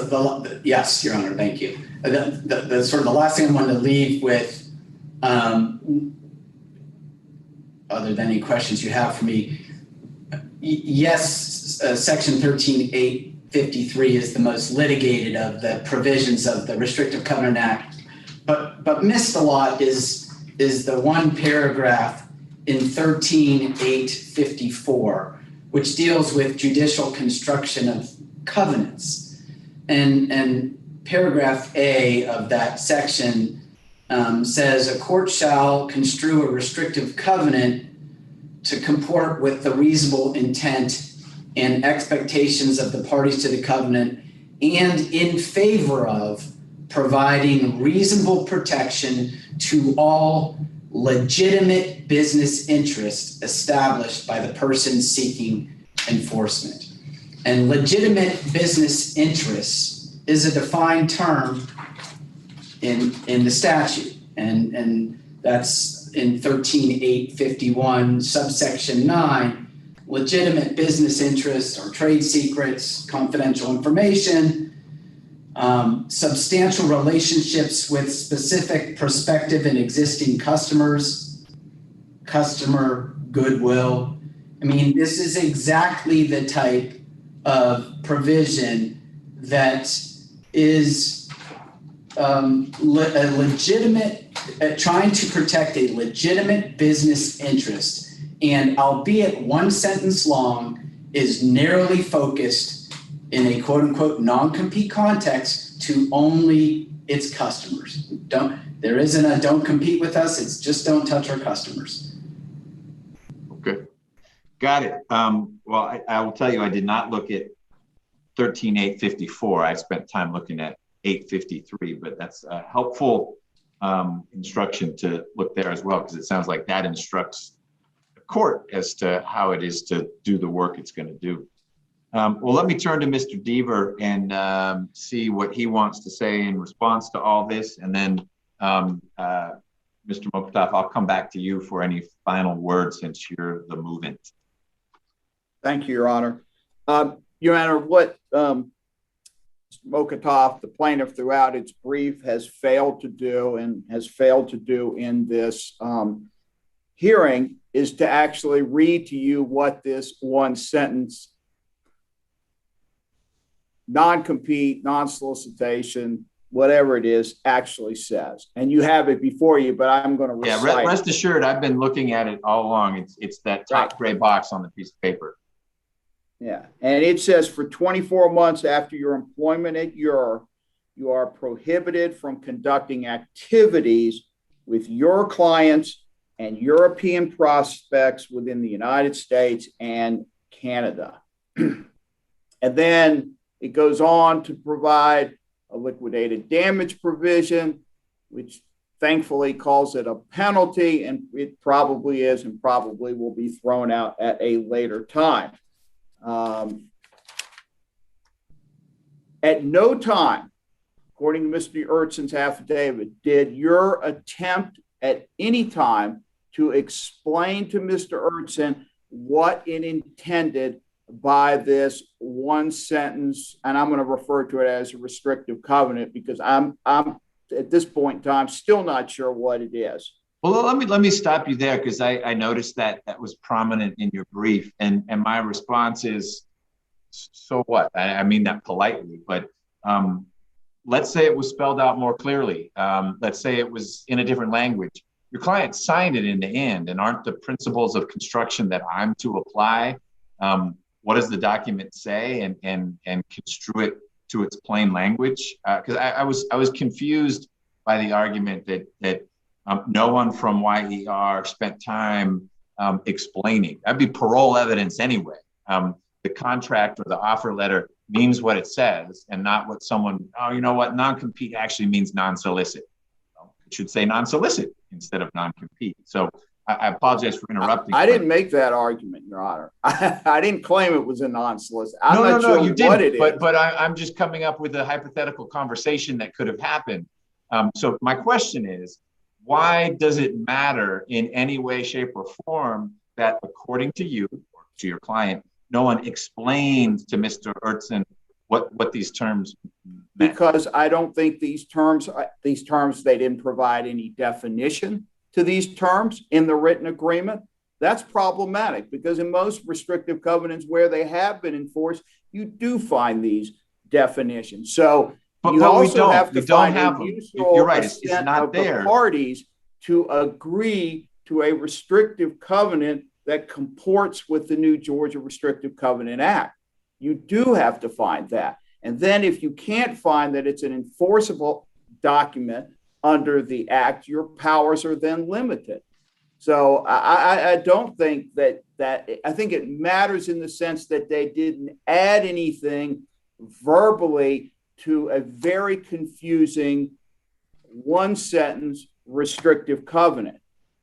yes, Your Honor, thank you. The sort of the last thing I wanted to leave with, other than any questions you have for me, yes, Section 13853 is the most litigated of the provisions of the Restrictive Covenant Act, but missed a lot is the one paragraph in 13854, which deals with judicial construction of covenants. And paragraph A of that section says a court shall construe a restrictive covenant to comport with the reasonable intent and expectations of the parties to the covenant and in favor of providing reasonable protection to all legitimate business interests established by the person seeking enforcement. And legitimate business interests is a defined term in the statute. And that's in 13851 subsection 9, legitimate business interests or trade secrets, confidential information, substantial relationships with specific prospective and existing customers, customer goodwill. I mean, this is exactly the type of provision that is a legitimate, trying to protect a legitimate business interest, and albeit one sentence long, is narrowly focused in a quote unquote non-compete context to only its customers. There isn't a don't compete with us, it's just don't touch our customers. Okay, got it. Well, I will tell you, I did not look at 13854. I spent time looking at 853, but that's a helpful instruction to look there as well, because it sounds like that instructs the court as to how it is to do the work it's going to do. Well, let me turn to Mr. Deaver and see what he wants to say in response to all this. And then, Mr. Mokhtaf, I'll come back to you for any final words since you're the movant. Thank you, Your Honor. Your Honor, what Mr. Mokhtaf, the plaintiff, throughout its brief has failed to do and has failed to do in this hearing is to actually read to you what this one sentence non-compete, non-solicitation, whatever it is, actually says. And you have it before you, but I'm going to recite. Yeah, rest assured, I've been looking at it all along. It's that top gray box on the piece of paper. Yeah, and it says for 24 months after your employment at YER, you are prohibited from conducting activities with your clients and European prospects within the United States and Canada. And then it goes on to provide a liquidated damage provision, which thankfully calls it a penalty, and it probably is and probably will be thrown out at a later time. At no time, according to Mr. Urtson's affidavit, did YER attempt at any time to explain to Mr. Urtson what it intended by this one sentence, and I'm going to refer to it as a restrictive covenant because I'm at this point in time still not sure what it is. Well, let me stop you there because I noticed that that was prominent in your brief, and my response is, so what? I mean that politely, but let's say it was spelled out more clearly. Let's say it was in a different language. Your client signed it in the end, and aren't the principles of construction that I'm to apply? What does the document say, and construe it to its plain language? Because I was confused by the argument that no one from YER spent time explaining. That'd be parole evidence anyway. The contract or the offer letter means what it says and not what someone, oh, you know what, non-compete actually means non-solicit. It should say non-solicit instead of non-compete. So I apologize for interrupting. I didn't make that argument, Your Honor. I didn't claim it was a non-solicit. I'm not No, sure you what didn't, it is. but I'm just coming up with a hypothetical conversation that could have happened. So my question is, why does it matter in any way, shape, or form that according to you or to your client, no one explained to Mr. Ertzen what these terms meant? Because I don't think these terms, they didn't provide any definition to these terms in the written agreement. That's problematic because in most restrictive covenants where they have been enforced, you do find these definitions. So you also have to find a mutual assent of the parties to agree to a restrictive covenant that comports with the new Georgia Restrictive Covenant Act. You do have to find that. And then if you can't find that it's an enforceable document under the act, your powers are then limited. So I don't think that I think it matters in the sense that they didn't add anything verbally to a very confusing one sentence restrictive covenant.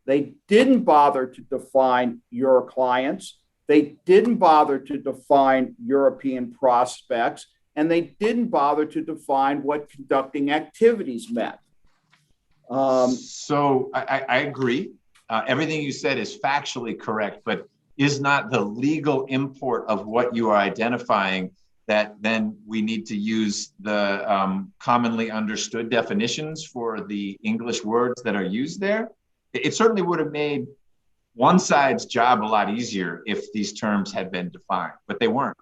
They didn't bother to define your clients. They didn't bother to define European prospects, and they didn't bother to define what conducting activities meant. So I agree. Everything you said is factually correct, but is not the legal import of what you are identifying that then we need to use the commonly understood definitions for the English words that are used there? It certainly would have made one side's job a lot easier if these terms had been defined, but they weren't.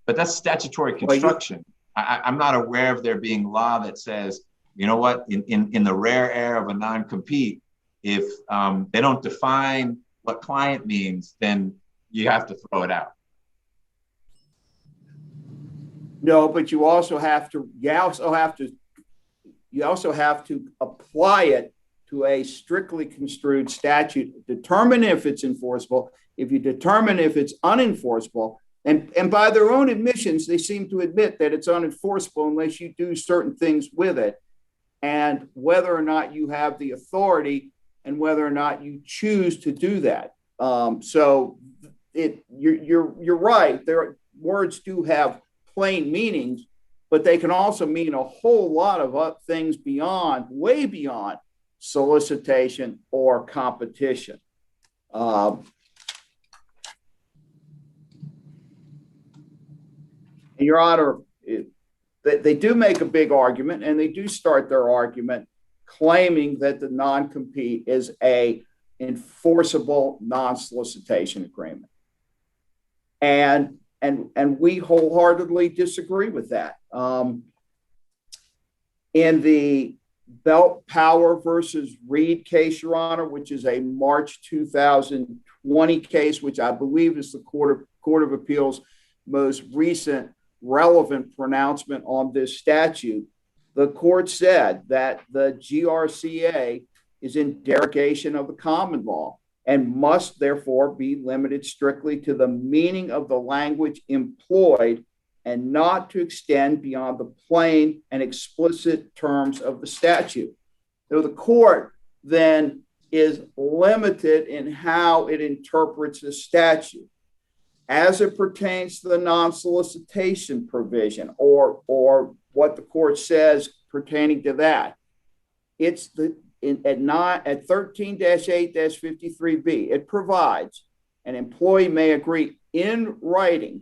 But that's statutory construction. I'm not aware of there being law that says, you know what, in the rare air of a non-compete, if they don't define what client means, then you have to throw it out. No, but you also have to apply it to a strictly construed statute, determine if it's enforceable. If you determine if it's unenforceable, and by their own admissions, they seem to admit that it's unenforceable unless you do certain things with it, and whether or not you have the authority and whether or not you choose to do that. So you're right. Their words do have plain meanings, but they can also mean a whole lot of things beyond, way beyond solicitation or competition. Your Honor, they do make a big argument, and they do start their argument claiming that the non-compete is a enforceable non-solicitation agreement. And we wholeheartedly disagree with that. In the Belt Power versus Reed case, Your Honor, which is a March 2020 case, which I believe is the Court of Appeals' most recent relevant pronouncement on this statute, the court said that the GRCA is in derogation of the common law and must therefore be limited strictly to the meaning of the language employed and not to extend beyond the plain and explicit terms of the statute. So the court then is limited in how it interprets the statute as it pertains to the non-solicitation provision or what the court says pertaining to that. It's at 13-8-53B, it provides an employee may agree in writing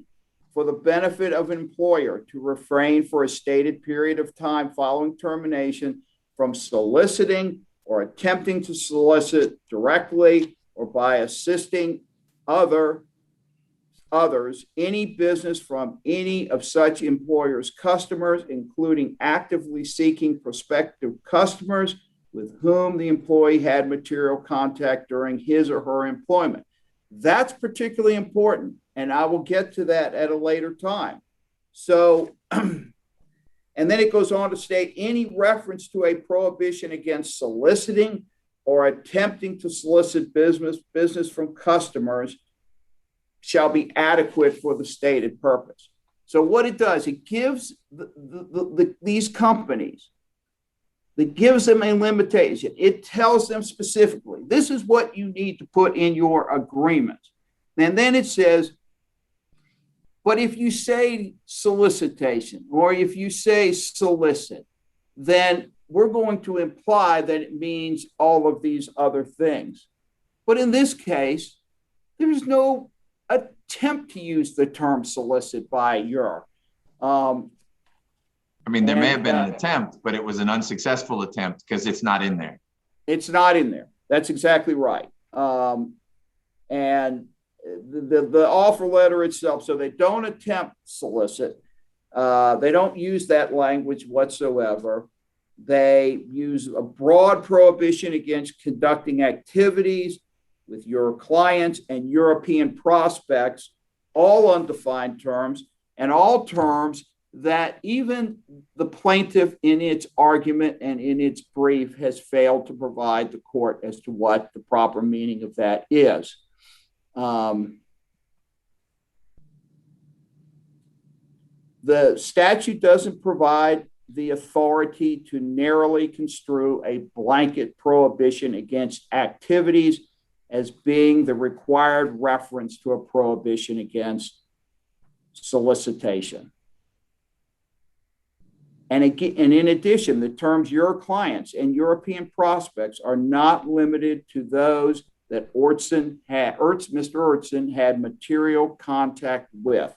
for the benefit of an employer to refrain for a stated period of time following termination from soliciting or attempting to solicit directly or by assisting others any business from any of such employers' customers, including actively seeking prospective customers with whom the employee had material contact during his or her employment. That's particularly important, and I will get to that at a later time. So, and then it goes on to state any reference to a prohibition against soliciting or attempting to solicit business from customers shall be adequate for the stated purpose. So what it does, it gives these companies, it gives them a limitation. It tells them specifically, this is what you need to put in your agreement. And then it says, but if you say solicitation or if you say solicit, then we're going to imply that it means all of these other things. But in this case, there's no attempt to use the term solicit by YER. I mean, there may have been an attempt, but it was an unsuccessful attempt because it's not in there. It's not in there. That's exactly right. And the offer letter itself, so they don't attempt solicit. They don't use that language whatsoever. They use a broad prohibition against conducting activities with your clients and European prospects, all undefined terms, and all terms that even the plaintiff in its argument and in its brief has failed to provide the court as to what the proper meaning of that is. The statute doesn't provide the authority to narrowly construe a blanket prohibition against activities as being the required reference to a prohibition against solicitation. And in addition, the terms your clients and European prospects are not limited to those that Mr. Ortson had material contact with.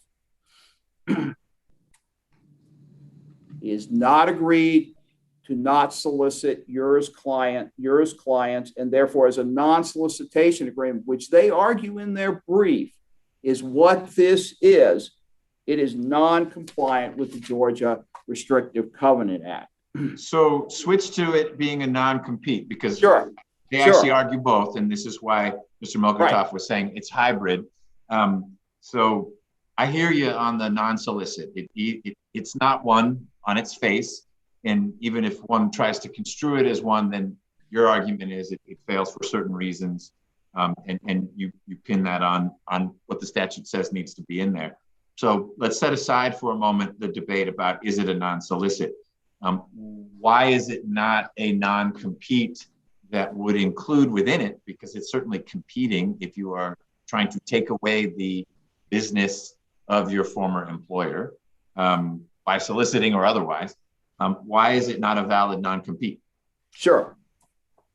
He has not agreed to not solicit YER's clients, and therefore as a non-solicitation agreement, which they argue in their brief is what this is, it is non-compliant with the Georgia Restrictive Covenant Act. So switch to it being a non-compete because they actually argue both, and this is why Mr. Melkertoff was saying it's hybrid. So I hear you on the non-solicit. It's not one on its face, and even if one tries to construe it as one, then your argument is it fails for certain reasons, and you pin that on what the statute says needs to be in there. So let's set aside for a moment the debate about is it a non-solicit? Why is it not a non-compete that would include within it, because it's certainly competing if you are trying to take away the business of your former employer by soliciting or otherwise. Why is it not a valid non-compete? Sure.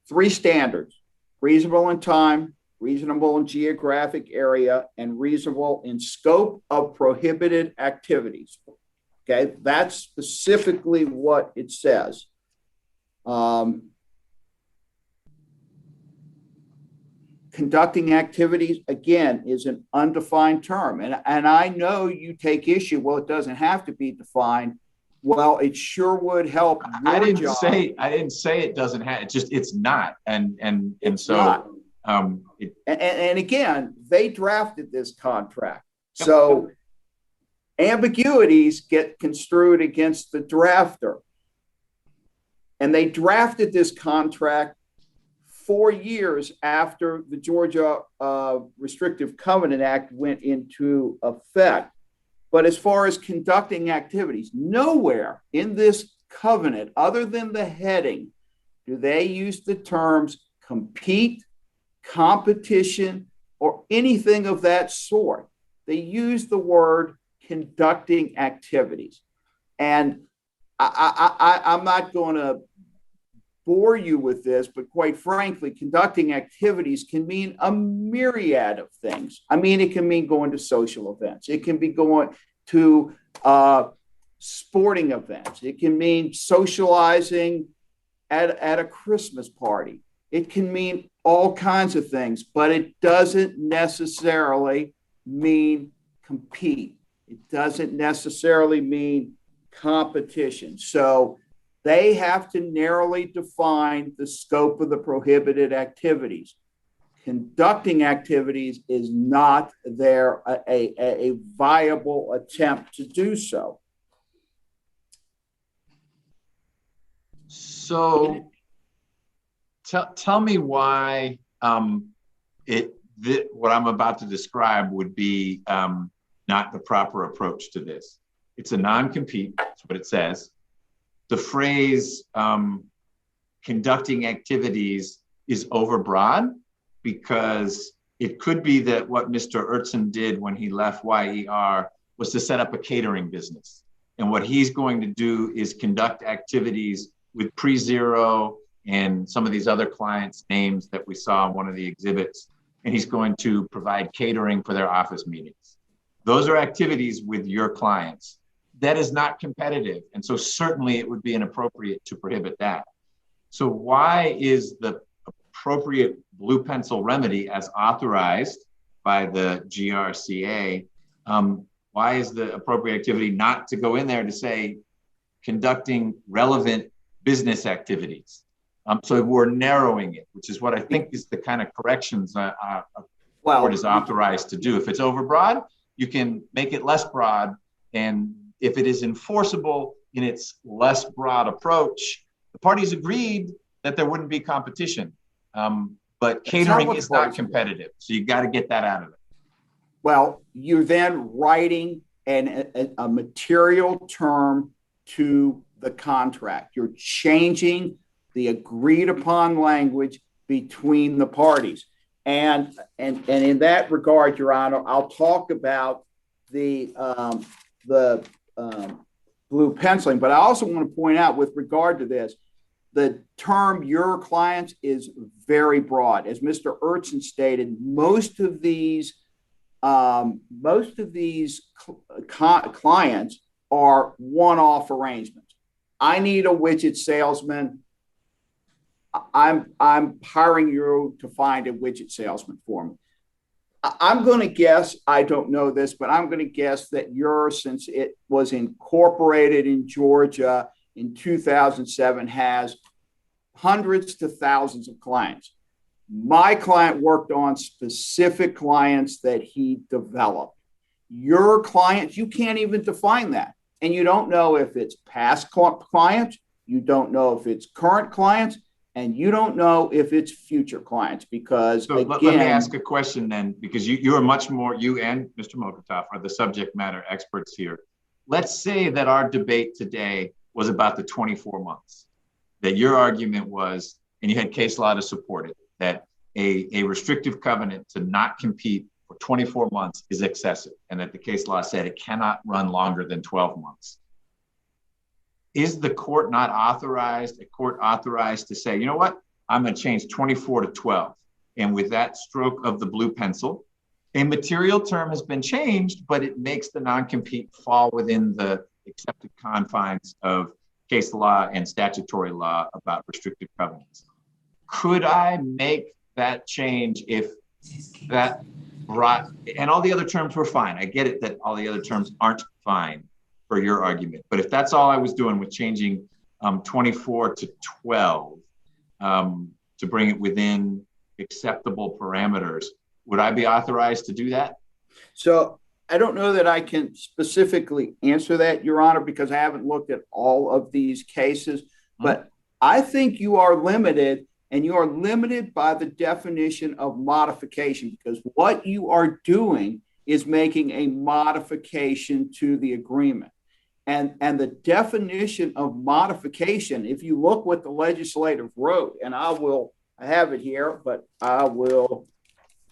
3 standards: reasonable in time, reasonable in geographic area, and reasonable in scope of prohibited activities. Okay, that's specifically what it says. Conducting activities, again, is an undefined term. And I know you take issue, well, it doesn't have to be defined. Well, it sure would help. I didn't say it doesn't have, it's not. And so not. And again, they drafted this contract. So ambiguities get construed against the drafter. And they drafted this contract 4 years after the Georgia Restrictive Covenant Act went into effect. But as far as conducting activities, nowhere in this covenant, other than the heading, do they use the terms compete, competition, or anything of that sort. They use the word conducting activities. And I'm not going to bore you with this, but quite frankly, conducting activities can mean a myriad of things. I mean, it can mean going to social events. It can be going to sporting events. It can mean socializing at a Christmas party. It can mean all kinds of things, but it doesn't necessarily mean compete. It doesn't necessarily mean competition. So they have to narrowly define the scope of the prohibited activities. Conducting activities is not a viable attempt to do so. So tell me why what I'm about to describe would be not the proper approach to this. It's a non-compete, that's what it says. The phrase conducting activities is overbroad because it could be that what Mr. Urtson did when he left YER was to set up a catering business. And what he's going to do is conduct activities with PreZero and some of these other clients' names that we saw in one of the exhibits. And he's going to provide catering for their office meetings. Those are activities with your clients. That is not competitive. And so certainly it would be inappropriate to prohibit that. So why is the appropriate blue pencil remedy as authorized by the GRCA, why is the appropriate activity not to go in there to say conducting relevant business activities? So we're narrowing it, which is what I think is the kind of corrections a court is authorized to do. If it's overbroad, you can make it less broad. And if it is enforceable in its less broad approach, the parties agreed that there wouldn't be competition. But catering is not competitive. So you got to get that out of it. Well, you're then writing a material term to the contract. You're changing the agreed upon language between the parties. And in that regard, Your Honor, I'll talk about the blue penciling, but I also want to point out with regard to this, the term your clients is very broad. As Mr. Urtson stated, most of these clients are one-off arrangements. I need a widget salesman. I'm hiring you to find a widget salesman for me. I'm going to guess, I don't know this, but I'm going to guess that YER, since it was incorporated in Georgia in 2007, has hundreds to thousands of clients. My client worked on specific clients that he developed. Your clients, you can't even define that. And you don't know if it's past clients, you don't know if it's current clients, and you don't know if it's future clients because, so again, let me ask a question then, because you are much more, you and Mr. Mokotov are the subject matter experts here. Let's say that our debate today was about the 24 months, that your argument was, and you had case law to support it, that a restrictive covenant to not compete for 24 months is excessive, and that the case law said it cannot run longer than 12 months. Is the court not authorized, a court authorized to say, you know what, I'm going to change 24 to 12. And with that stroke of the blue pencil, a material term has been changed, but it makes the non-compete fall within the accepted confines of case law and statutory law about restrictive covenants. Could I make that change if that brought, and all the other terms were fine. I get it that all the other terms aren't fine for your argument. But if that's all I was doing with changing 24 to 12 to bring it within acceptable parameters, would I be authorized to do that? So I don't know that I can specifically answer that, Your Honor, because I haven't looked at all of these cases. But I think you are limited, and you are limited by the definition of modification, because what you are doing is making a modification to the agreement. And the definition of modification, if you look what the legislative wrote, and I have it here, but I will,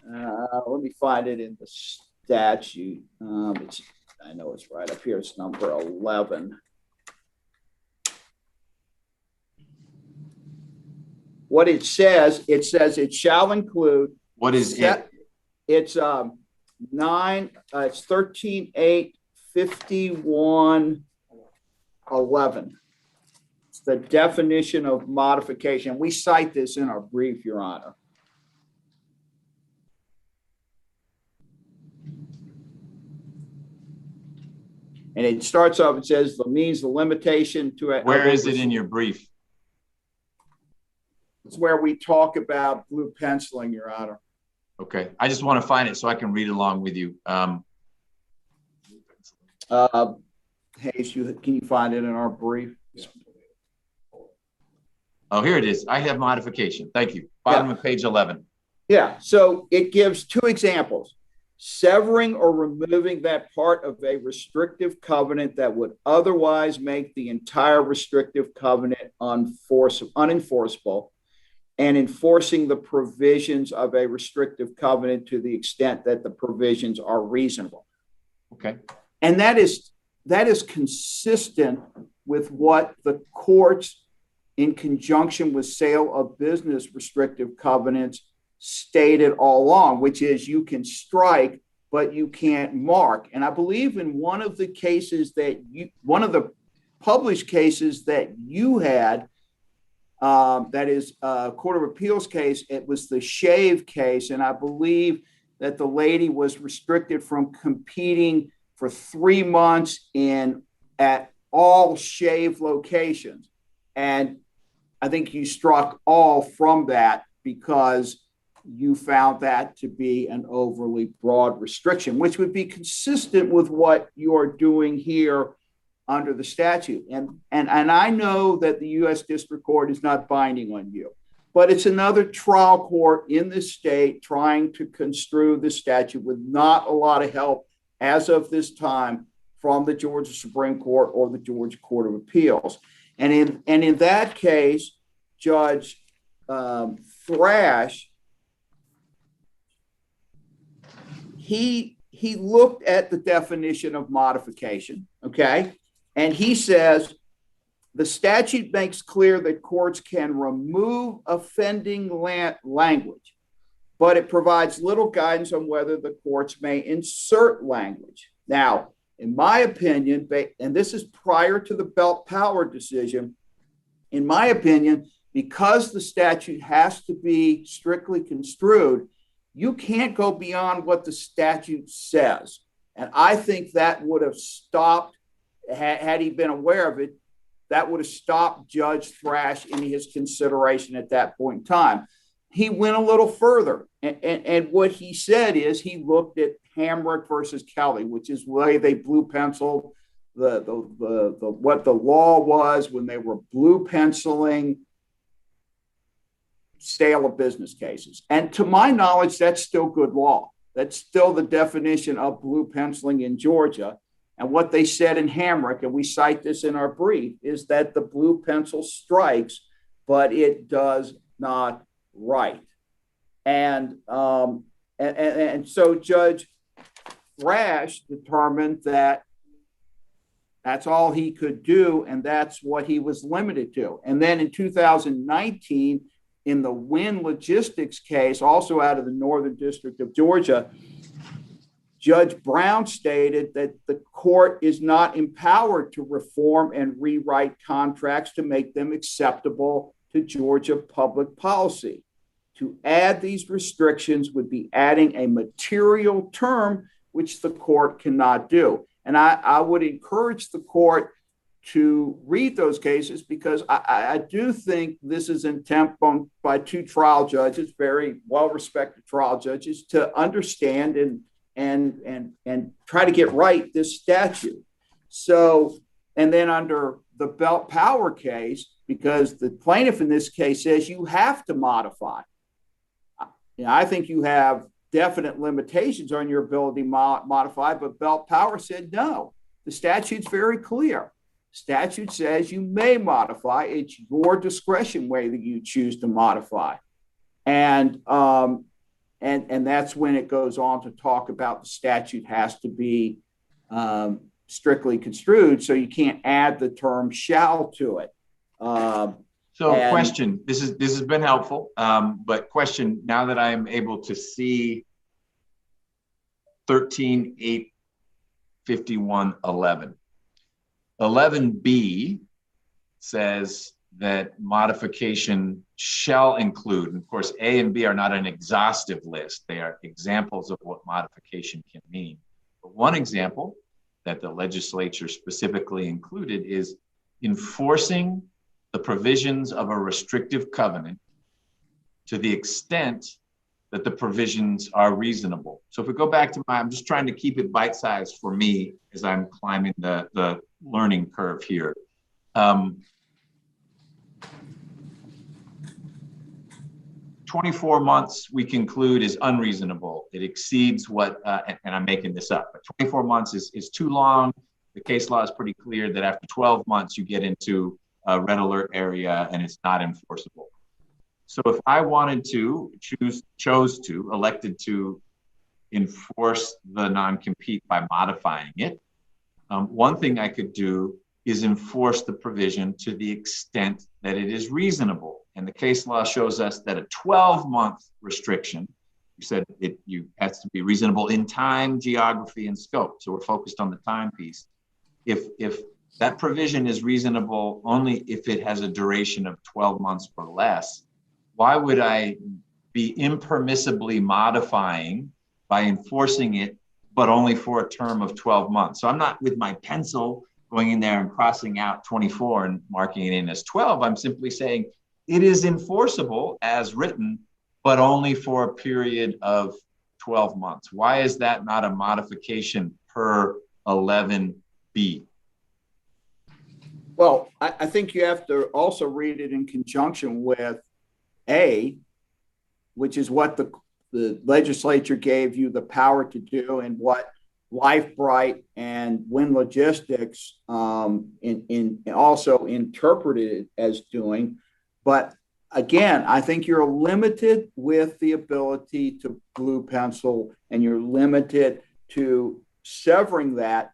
let me find it in the statute. I know it's right up here. It's number 11. What it says it shall include. What is it? It's 13.8 51.11. the definition of modification. We cite this in our brief, Your Honor. And it starts off, it says the means, the limitation to it. Where is it in your brief? It's where we talk about blue penciling, Your Honor. Okay. I just want to find it so I can read along with you. Hayes, can you find it in our brief? Oh, here it is. I have modification. Thank you. Bottom of page 11. Yeah. So it gives two examples: severing or removing that part of a restrictive covenant that would otherwise make the entire restrictive covenant unenforceable, and enforcing the provisions of a restrictive covenant to the extent that the provisions are reasonable. Okay. And that is consistent with what the courts, in conjunction with sale of business restrictive covenants, stated all along, which is you can strike, but you can't mark. And I believe in one of the published cases that you had, that is a Court of Appeals case, it was the shave case. And I believe that the lady was restricted from competing for 3 months at all shave locations. And I think you struck all from that because you found that to be an overly broad restriction, which would be consistent with what you're doing here under the statute. And I know that the U.S. District Court is not binding on you, but it's another trial court in the state trying to construe the statute with not a lot of help as of this time from the Georgia Supreme Court or the Georgia Court of Appeals. And in that case, Judge Thrash, he looked at the definition of modification, okay? And he says, the statute makes clear that courts can remove offending language, but it provides little guidance on whether the courts may insert language. Now, in my opinion, and this is prior to the Belt Power decision, in my opinion, because the statute has to be strictly construed, you can't go beyond what the statute says. And I think that would have stopped, had he been aware of it, that would have stopped Judge Thrash in his consideration at that point in time. He went a little further. And what he said is he looked at Hamrick versus Kelly, which is why they blue penciled what the law was when they were blue penciling sale of business cases. And to my knowledge, that's still good law. That's still the definition of blue penciling in Georgia. And what they said in Hamrick, and we cite this in our brief, is that the blue pencil strikes, but it does not write. And so Judge Thrash determined that that's all he could do, and that's what he was limited to. And then in 2019, in the Wynn Logistics case, also out of the Northern District of Georgia, Judge Brown stated that the court is not empowered to reform and rewrite contracts to make them acceptable to Georgia public policy. To add these restrictions would be adding a material term, which the court cannot do. And I would encourage the court to read those cases, because I do think this is an attempt by two trial judges, very well-respected trial judges, to understand and try to get right this statute. So, and then under the Belt Power case, because the plaintiff in this case says you have to modify. I think you have definite limitations on your ability to modify, but Belt Power said no. The statute's very clear. Statute says you may modify. It's your discretion whether you choose to modify. And that's when it goes on to talk about the statute has to be strictly construed, so you can't add the term shall to it. Question, this has been helpful, but question, now that I am able to see 13.851.11. 11B says that modification shall include, and of course, A and B are not an exhaustive list. They are examples of what modification can mean. But one example that the legislature specifically included is enforcing the provisions of a restrictive covenant to the extent that the provisions are reasonable. So if we go back to I'm just trying to keep it bite-sized for me as I'm climbing the learning curve here. 24 months, we conclude, is unreasonable. It exceeds what, and I'm making this up, but 24 months is too long. The case law is pretty clear that after 12 months, you get into a red alert area and it's not enforceable. So if I wanted to, elected to enforce the non-compete by modifying it, one thing I could do is enforce the provision to the extent that it is reasonable. And the case law shows us that a 12-month restriction, you said it has to be reasonable in time, geography, and scope. So we're focused on the time piece. If that provision is reasonable only if it has a duration of 12 months or less, why would I be impermissibly modifying by enforcing it, but only for a term of 12 months? So I'm not with my pencil going in there and crossing out 24 and marking it in as 12. I'm simply saying it is enforceable as written, but only for a period of 12 months. Why is that not a modification per 11B? Well, I think you have to also read it in conjunction with A, which is what the legislature gave you the power to do, and what LifeBright and Win Logistics in also interpreted it as doing. But again, I think you're limited with the ability to blue pencil, and you're limited to severing that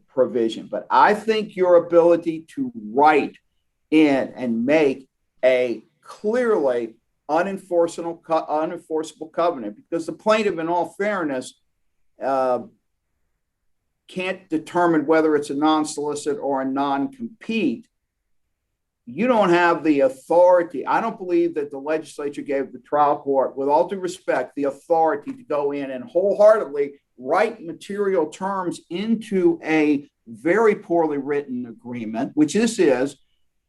provision. But I think your ability to write in and make a clearly unenforceable covenant, because the plaintiff, in all fairness, can't determine whether it's a non-solicit or a non-compete. You don't have the authority. I don't believe that the legislature gave the trial court, with all due respect, the authority to go in and wholeheartedly write material terms into a very poorly written agreement, which this is,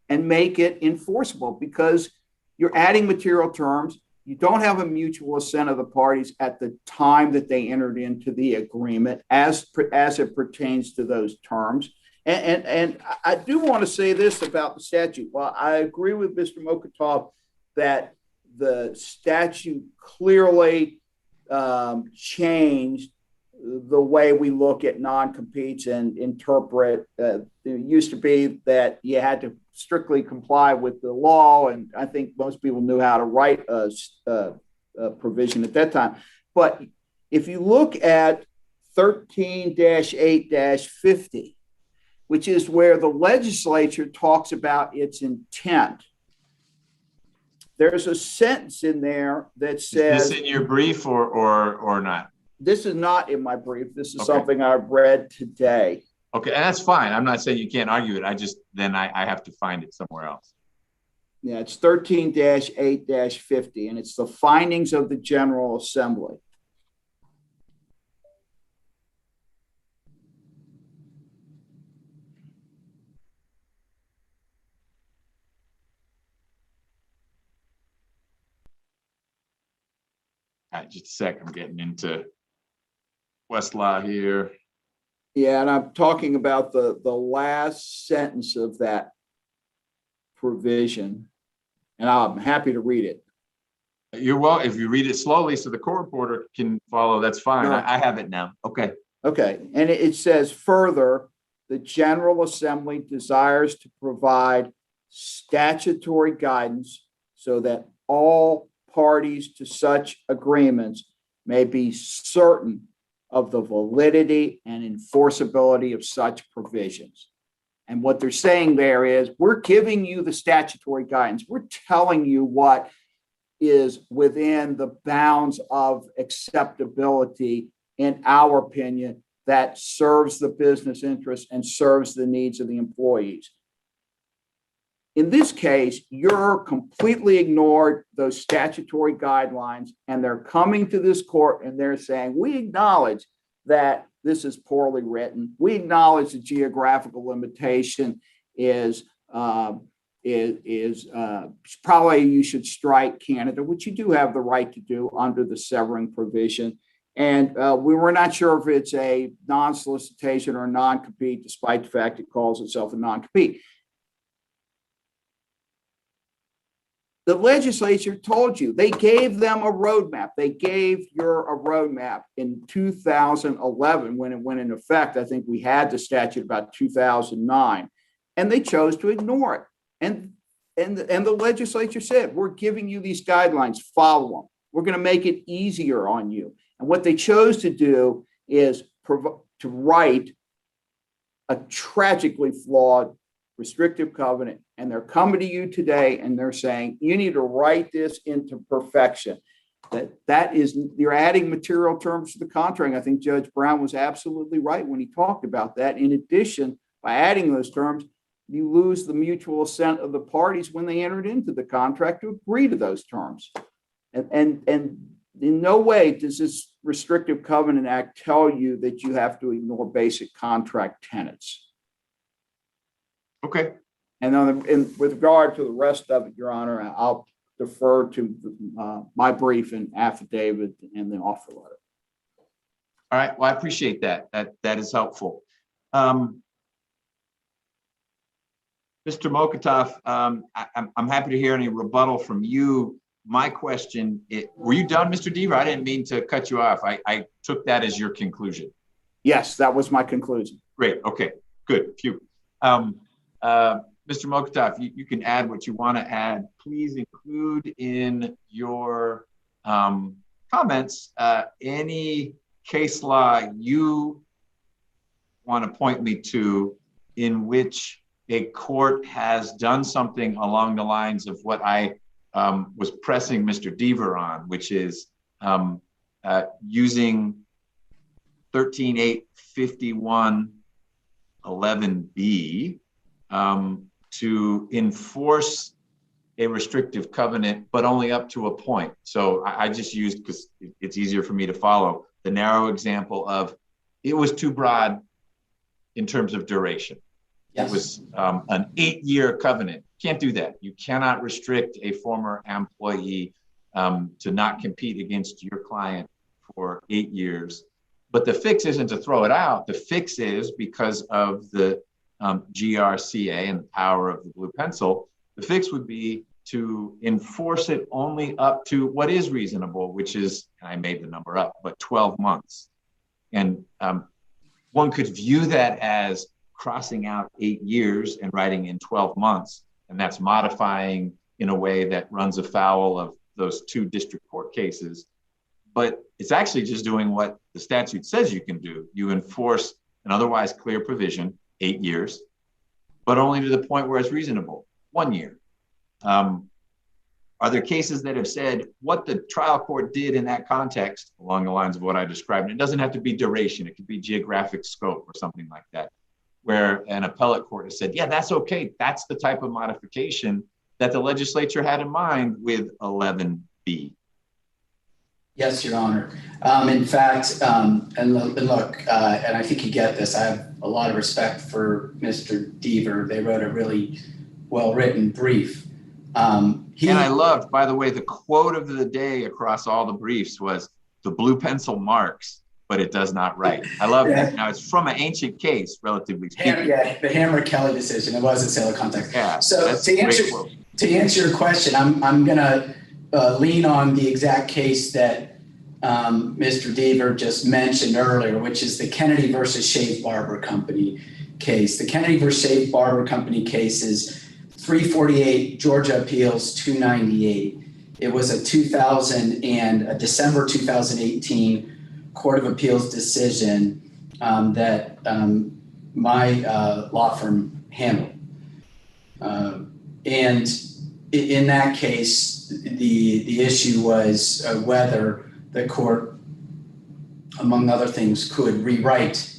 and make it enforceable, because you're adding material terms. You don't have a mutual assent of the parties at the time that they entered into the agreement as it pertains to those terms. And I do want to say this about the statute. While I agree with Mr. Mokotov that the statute clearly changed the way we look at non-competes and interpret. There used to be that you had to strictly comply with the law, and I think most people knew how to write a provision at that time. But if you look at 13-8-50, which is where the legislature talks about its intent, there's a sentence in there that says— Is this in your brief or not? This is not in my brief. This is something I've read today. Okay, and that's fine. I'm not saying you can't argue it. I have to find it somewhere else. Yeah, it's 13-8-50, and it's the findings of the General Assembly. All right, just a sec. I'm getting into Westlaw here. Yeah, and I'm talking about the last sentence of that provision, and I'm happy to read it. You're well, if you read it slowly so the court reporter can follow, that's fine. No. I have it now. Okay. Okay, and it says further, the General Assembly desires to provide statutory guidance so that all parties to such agreements may be certain of the validity and enforceability of such provisions. And what they're saying there is, we're giving you the statutory guidance. We're telling you what is within the bounds of acceptability, in our opinion, that serves the business interest and serves the needs of the employees. in this case, you're completely ignored those statutory guidelines, and they're coming to this court and they're saying, we acknowledge that this is poorly written. We acknowledge the geographical limitation is probably you should strike Canada, which you do have the right to do under the severing provision. And we were not sure if it's a non-solicitation or non-compete, despite the fact it calls itself a non-compete. The legislature told you, they gave them a roadmap. They gave a roadmap in 2011 when it went into effect. I think we had the statute about 2009, and they chose to ignore it. And the legislature said, we're giving you these guidelines, follow them. We're going to make it easier on you. And what they chose to do is to write a tragically flawed restrictive covenant. And they're coming to you today and they're saying, you need to write this into perfection. That is, you're adding material terms to the contract. I think Judge Brown was absolutely right when he talked about that. In addition, by adding those terms, you lose the mutual assent of the parties when they entered into the contract to agree to those terms. And in no way does this restrictive covenant act tell you that you have to ignore basic contract tenets. Okay. And with regard to the rest of it, Your Honor, I'll defer to my brief and affidavit and the offer letter. All right. Well, I appreciate that. That is helpful. Mr. Mokotov, I'm happy to hear any rebuttal from you. My question, were you done, Mr. Deaver? I didn't mean to cut you off. I took that as your conclusion. Yes, that was my conclusion. Great. Okay, good. Phew. Mr. Mokotov, you can add what you want to add. Please include in your comments any case law you want to point me to in which a court has done something along the lines of what I was pressing Mr. Deaver on, which is using 13.851.11b to enforce a restrictive covenant, but only up to a point. So I just used, because it's easier for me to follow, the narrow example of it was too broad in terms of duration. Yes. It was an 8-year covenant. Can't do that. You cannot restrict a former employee to not compete against your client for 8 years. But the fix isn't to throw it out. The fix is, because of the GRCA and the power of the blue pencil, the fix would be to enforce it only up to what is reasonable, which is, and I made the number up, but 12 months. And one could view that as crossing out 8 years and writing in 12 months. And that's modifying in a way that runs afoul of those 2 district court cases. But it's actually just doing what the statute says you can do. You enforce an otherwise clear provision, 8 years, but only to the point where it's reasonable, 1 year. Are there cases that have said what the trial court did in that context, along the lines of what I described? It doesn't have to be duration. It could be geographic scope or something like that, where an appellate court has said, yeah, that's okay. That's the type of modification that the legislature had in mind with 11B. Yes, Your Honor. In fact, and look, and I think you get this, I have a lot of respect for Mr. Deaver. They wrote a really well-written brief. And I loved, by the way, the quote of the day across all the briefs was, the blue pencil marks, but it does not write. I love that. Now, it's from an ancient case, relatively speaking. Yeah, the Hammer-Kelly decision. It was a sale of context. Yeah, so to answer your question, I'm going to lean on the exact case that Mr. Deaver just mentioned earlier, which is the Kennedy versus Shave Barber Company case. The Kennedy versus Shave Barber Company case is 348 Georgia Appeals 298. It was a December 2018 Court of Appeals decision that my law firm handled. And in that case, the issue was whether the court, among other things, could rewrite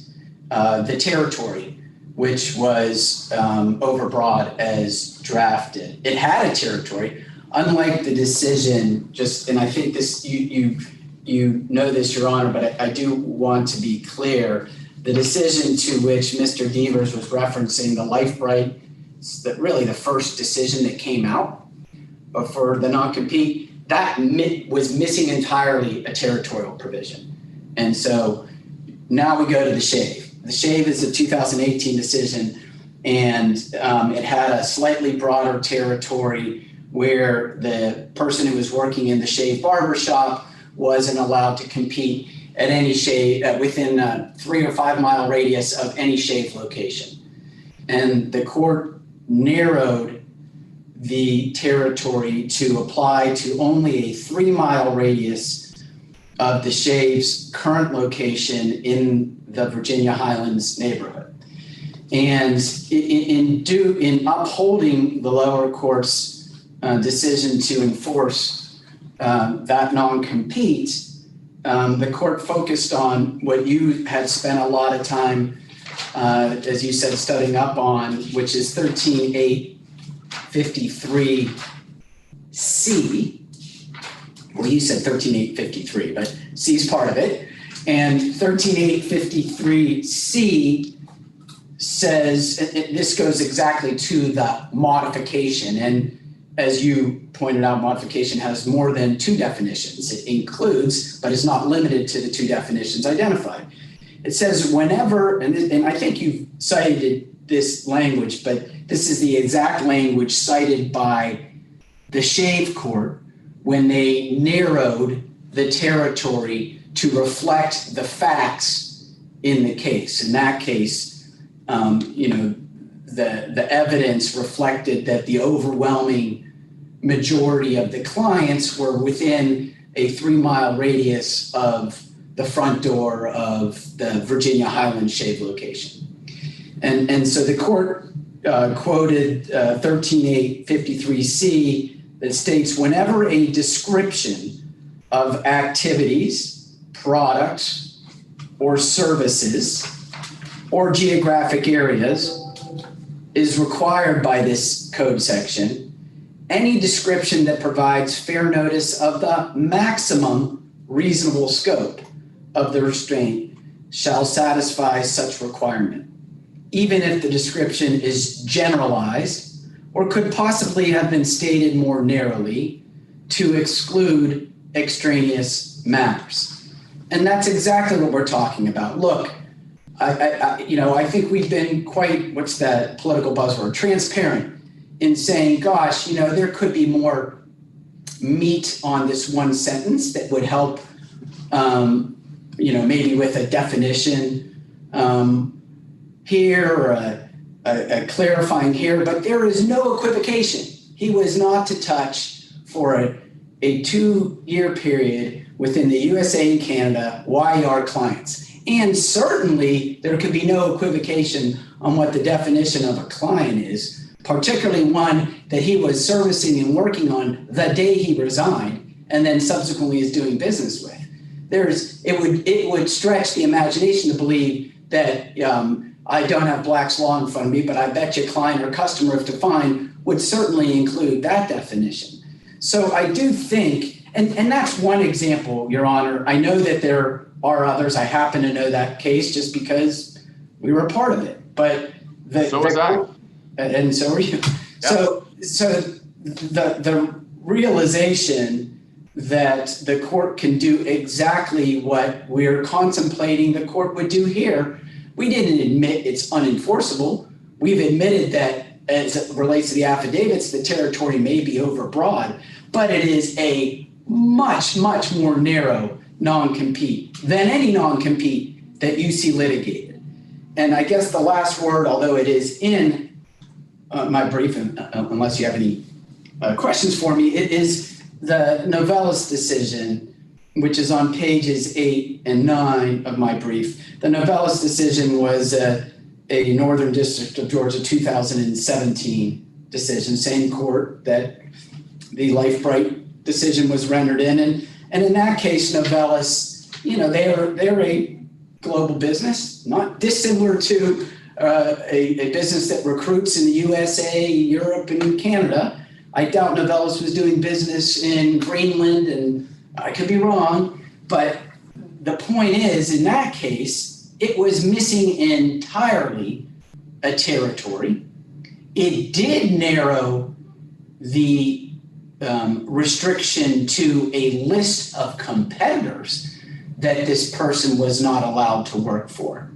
the territory which was overbroad as drafted. It had a territory, unlike the decision, and I think this, you know this, Your Honor, but I do want to be clear. The decision to which Mr. Devers was referencing, the LifeBright, really the first decision that came out for the non-compete, that was missing entirely a territorial provision. And so now we go to the shave. The shave is a 2018 decision, and it had a slightly broader territory where the person who was working in the shave barbershop wasn't allowed to compete at any shave within a 3 or 5 mile radius of any shave location. And the court narrowed the territory to apply to only a 3 mile radius of the shave's current location in the Virginia Highlands neighborhood. And in upholding the lower court's decision to enforce that non-compete, the court focused on what you had spent a lot of time, as you said, studying up on, which is 13.853C. Well, you said 13.853, but C is part of it. And 13.853C says, this goes exactly to the modification. And as you pointed out, modification has more than 2 definitions. It includes, but is not limited to the 2 definitions identified. It says whenever, and I think you've cited this language, but this is the exact language cited by the shave court when they narrowed the territory to reflect the facts in the case. In that case, the evidence reflected that the overwhelming majority of the clients were within a 3 mile radius of the front door of the Virginia Highlands shave location. And so the court quoted 13.853C that states, whenever a description of activities, products, or services, or geographic areas is required by this code section, any description that provides fair notice of the maximum reasonable scope of the restraint shall satisfy such requirement, even if the description is generalized or could possibly have been stated more narrowly to exclude extraneous matters. And that's exactly what we're talking about. Look, I think we've been quite, what's that political buzzword, transparent in saying, gosh, there could be more meat on this one sentence that would help, maybe with a definition here or a clarifying here, but there is no equivocation. He was not to touch for a 2-year period within the USA and Canada YER clients. And certainly there could be no equivocation on what the definition of a client is, particularly one that he was servicing and working on the day he resigned and then subsequently is doing business with. It would stretch the imagination to believe that I don't have Black's Law in front of me, but I bet you client or customer, if defined, would certainly include that definition. So I do think, and that's one example, Your Honor. I know that there are others. I happen to know that case just because we were a part of it. But so was I. And so were you. Yeah. So the realization that the court can do exactly what we're contemplating the court would do here, we didn't admit it's unenforceable. We've admitted that as it relates to the affidavits, the territory may be overbroad, but it is a much, much more narrow non-compete than any non-compete that you see litigated. And I guess the last word, although it is in my brief, unless you have any questions for me, it is the Novellis decision, which is on pages 8 and 9 of my brief. The Novellis decision was a Northern District of Georgia 2017 decision, same court that the LifeBright decision was rendered in. And in that case, Novellis, they're a global business, not dissimilar to a business that recruits in the USA, Europe, and Canada. I doubt Novellus was doing business in Greenland, and I could be wrong, but the point is, in that case, it was missing entirely a territory. It did narrow the restriction to a list of competitors that this person was not allowed to work for.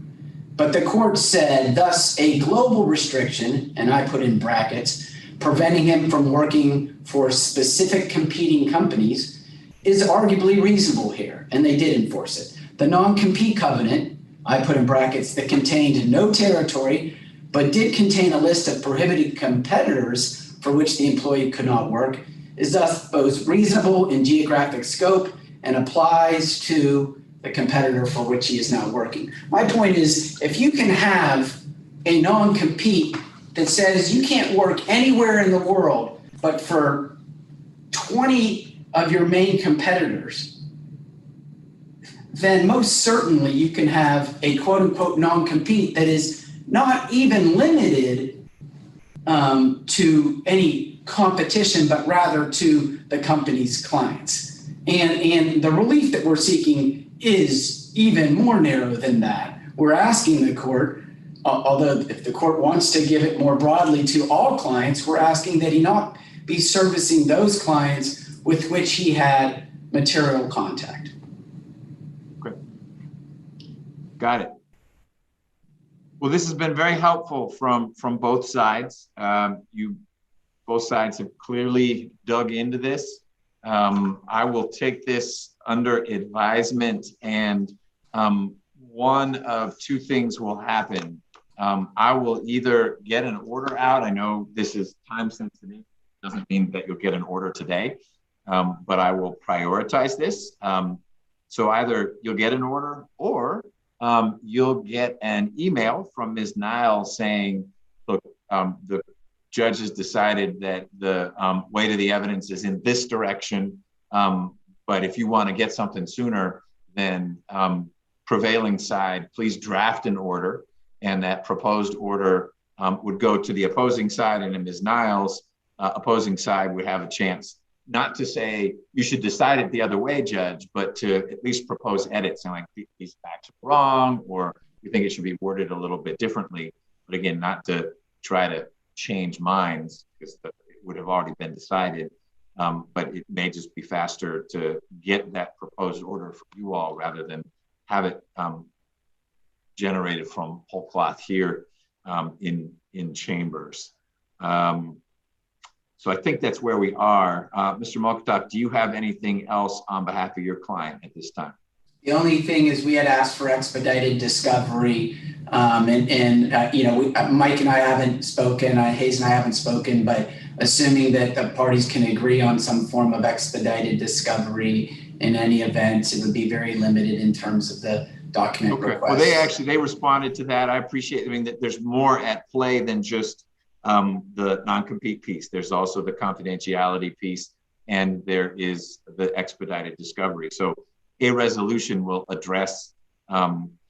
But the court said, thus, a global restriction, and I put in brackets, preventing him from working for specific competing companies is arguably reasonable here, and they did enforce it. The non-compete covenant, I put in brackets, that contained no territory, but did contain a list of prohibited competitors for which the employee could not work, is thus both reasonable in geographic scope and applies to the competitor for which he is now working. My point is, if you can have a non-compete that says you can't work anywhere in the world but for 20 of your main competitors, then most certainly you can have a quote-unquote non-compete that is not even limited to any competition, but rather to the company's clients. And the relief that we're seeking is even more narrow than that. We're asking the court, although if the court wants to give it more broadly to all clients, we're asking that he not be servicing those clients with which he had material contact. Okay. Got it. Well, this has been very helpful from both sides. Both sides have clearly dug into this. I will take this under advisement, and one of two things will happen. I will either get an order out. I know this is time sensitive. Doesn't mean that you'll get an order today, but I will prioritize this. So either you'll get an order, or you'll get an email from Ms. Niles saying, look, the judge has decided that the weight of the evidence is in this direction, but if you want to get something sooner, then prevailing side, please draft an order, and that proposed order would go to the opposing side, and in Ms. Niles' opposing side would have a chance not to say you should decide it the other way, Judge, but to at least propose edits and like these facts are wrong, or we think it should be worded a little bit differently. But again, not to try to change minds, because it would have already been decided. But it may just be faster to get that proposed order from you all rather than have it generated from whole cloth here in chambers. So I think that's where we are. Mr. Mokhtop, do you have anything else on behalf of your client at this time? The only thing is we had asked for expedited discovery, Mike and I haven't spoken, Hayes and I haven't spoken, but assuming that the parties can agree on some form of expedited discovery in any event, it would be very limited in terms of the document request. Well, they responded to that. I appreciate, that there's more at play than just the non-compete piece. There's also the confidentiality piece, and there is the expedited discovery. So a resolution will address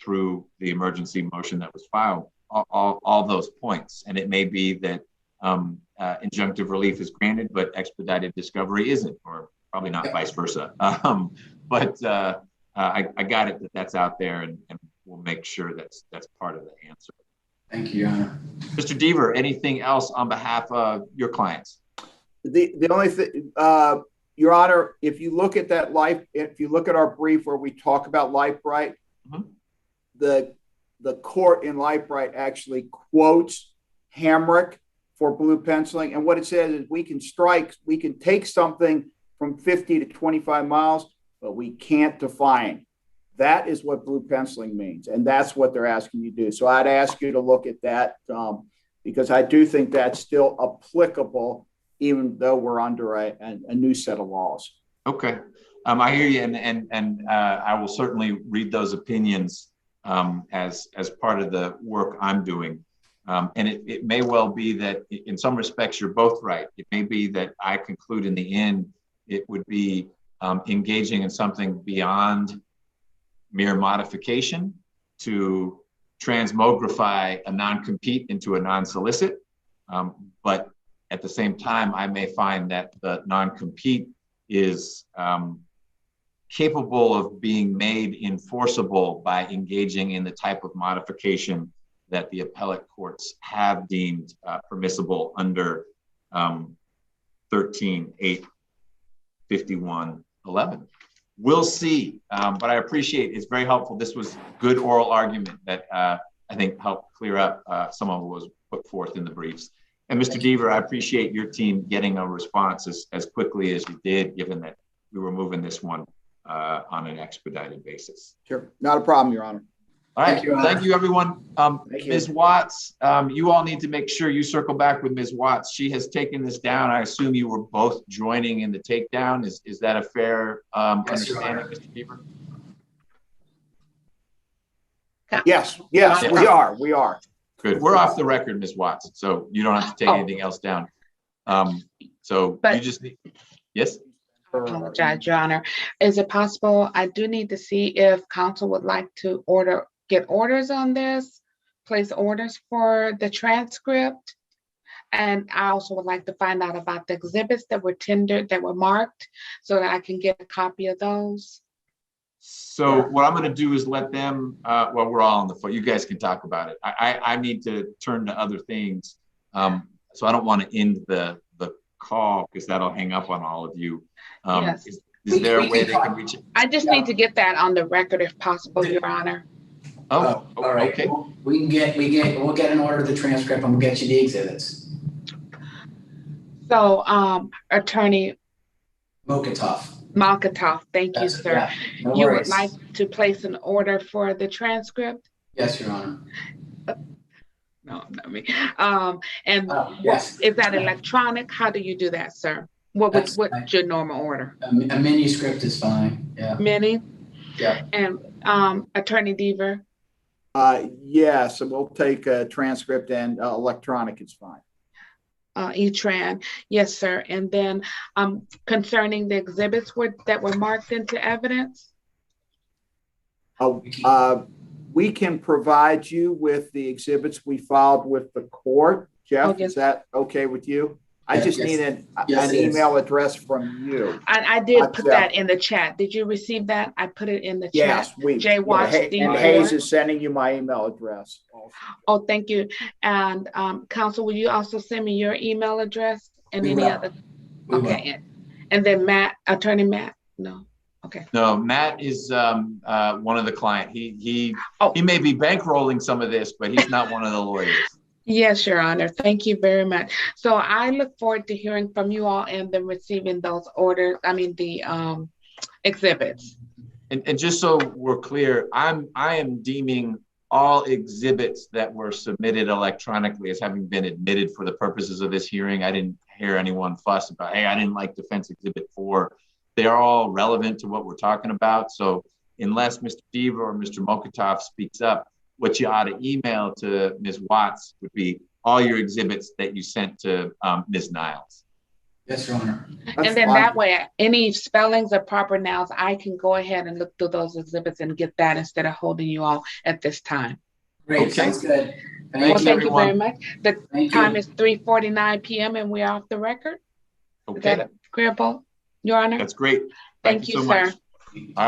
through the emergency motion that was filed all those points. And it may be that injunctive relief is granted, but expedited discovery isn't, or probably not vice versa. But I got it that's out there, and we'll make sure that's part of the answer. Thank you, Your Honor. Mr. Deaver, anything else on behalf of your clients? The only thing, Your Honor, if you look at our brief where we talk about LifeBright, the court in LifeBright actually quotes Hamrick for blue penciling, and what it says is we can take something from 50 to 25 miles, but we can't define. That is what blue penciling means, and that's what they're asking you to do. So I'd ask you to look at that because I do think that's still applicable, even though we're under a new set of laws. Okay. I hear you, and I will certainly read those opinions as part of the work I'm doing. And it may well be that in some respects you're both right. It may be that I conclude in the end it would be engaging in something beyond mere modification to transmogrify a non-compete into a non-solicit. But at the same time, I may find that the non-compete is capable of being made enforceable by engaging in the type of modification that the appellate courts have deemed permissible under 13.851.11. We'll see, but I appreciate it's very helpful. This was good oral argument that I think helped clear up some of what was put forth in the briefs. And Mr. Deaver, I appreciate your team getting a response as quickly as you did, given that we were moving this one on an expedited basis. Sure, not a problem, Your Honor. All right, thank you, everyone. Ms. Watts, you all need to make sure you circle back with Ms. Watts. She has taken this down. I assume you were both joining in the takedown. Is that a fair understanding, Mr. Deaver? Yes, we are. Good. We're off the record, Ms. Watts, so you don't have to take anything else down. You just need, yes? I apologize, Your Honor. Is it possible, I do need to see if counsel would like to get orders on this, place orders for the transcript. And I also would like to find out about the exhibits that were tendered, that were marked, so that I can get a copy of those. So what I'm going to do is let them, well, we're all on the phone. You guys can talk about it. I need to turn to other things. So I don't want to end the call because that'll hang up on all of you. Yes. Is there a way they can reach it? I just need to get that on the record if possible, Your Honor. Oh, all right. Okay. We'll get an order of the transcript and we'll get you the exhibits. So, Attorney Mokotov, thank you, sir. Yeah, no you worries. would like to place an order for the transcript? Yes, Your Honor. No, not me. Yes. Is that electronic? How do you do that, sir? What's your normal order? A manuscript is fine. Yeah. Mini? Yeah. And Attorney Deaver? Yes, and we'll take a transcript and electronic is fine. E-Tran, yes, sir. And then concerning the exhibits that were marked into evidence? We can provide you with the exhibits we filed with the court. Jeff, yes. Is that okay with you? I just need an email address from you. I did put that in the chat. Did you receive that? I put it in the chat. Yes, Jay Watts, and Hayes is sending you my email address. Oh, thank you. And counsel, will you also send me your email address and any other? Okay. And then Attorney Matt? No. Okay. No, Matt is one of the client. He may be bankrolling some of this, but he's not one of the lawyers. Yes, Your Honor. Thank you very much. So I look forward to hearing from you all and then receiving those orders. I mean, the exhibits. And just so we're clear, I am deeming all exhibits that were submitted electronically as having been admitted for the purposes of this hearing. I didn't hear anyone fuss about, hey, I didn't like Defense Exhibit 4. They are all relevant to what we're talking about. So unless Mr. Deaver or Mr. Mokotov speaks up, what you ought to email to Ms. Watts would be all your exhibits that you sent to Ms. Niles. Yes, Your Honor. And then that way, any spellings or proper nouns, I can go ahead and look through those exhibits and get that instead of holding you all at this time. Great, okay. Sounds good. Thank you very much. The time is 3:49 p.m. and we're off the record. Okay. Is that agreeable, Your Honor? That's great. Thank you, so sir. much. All right.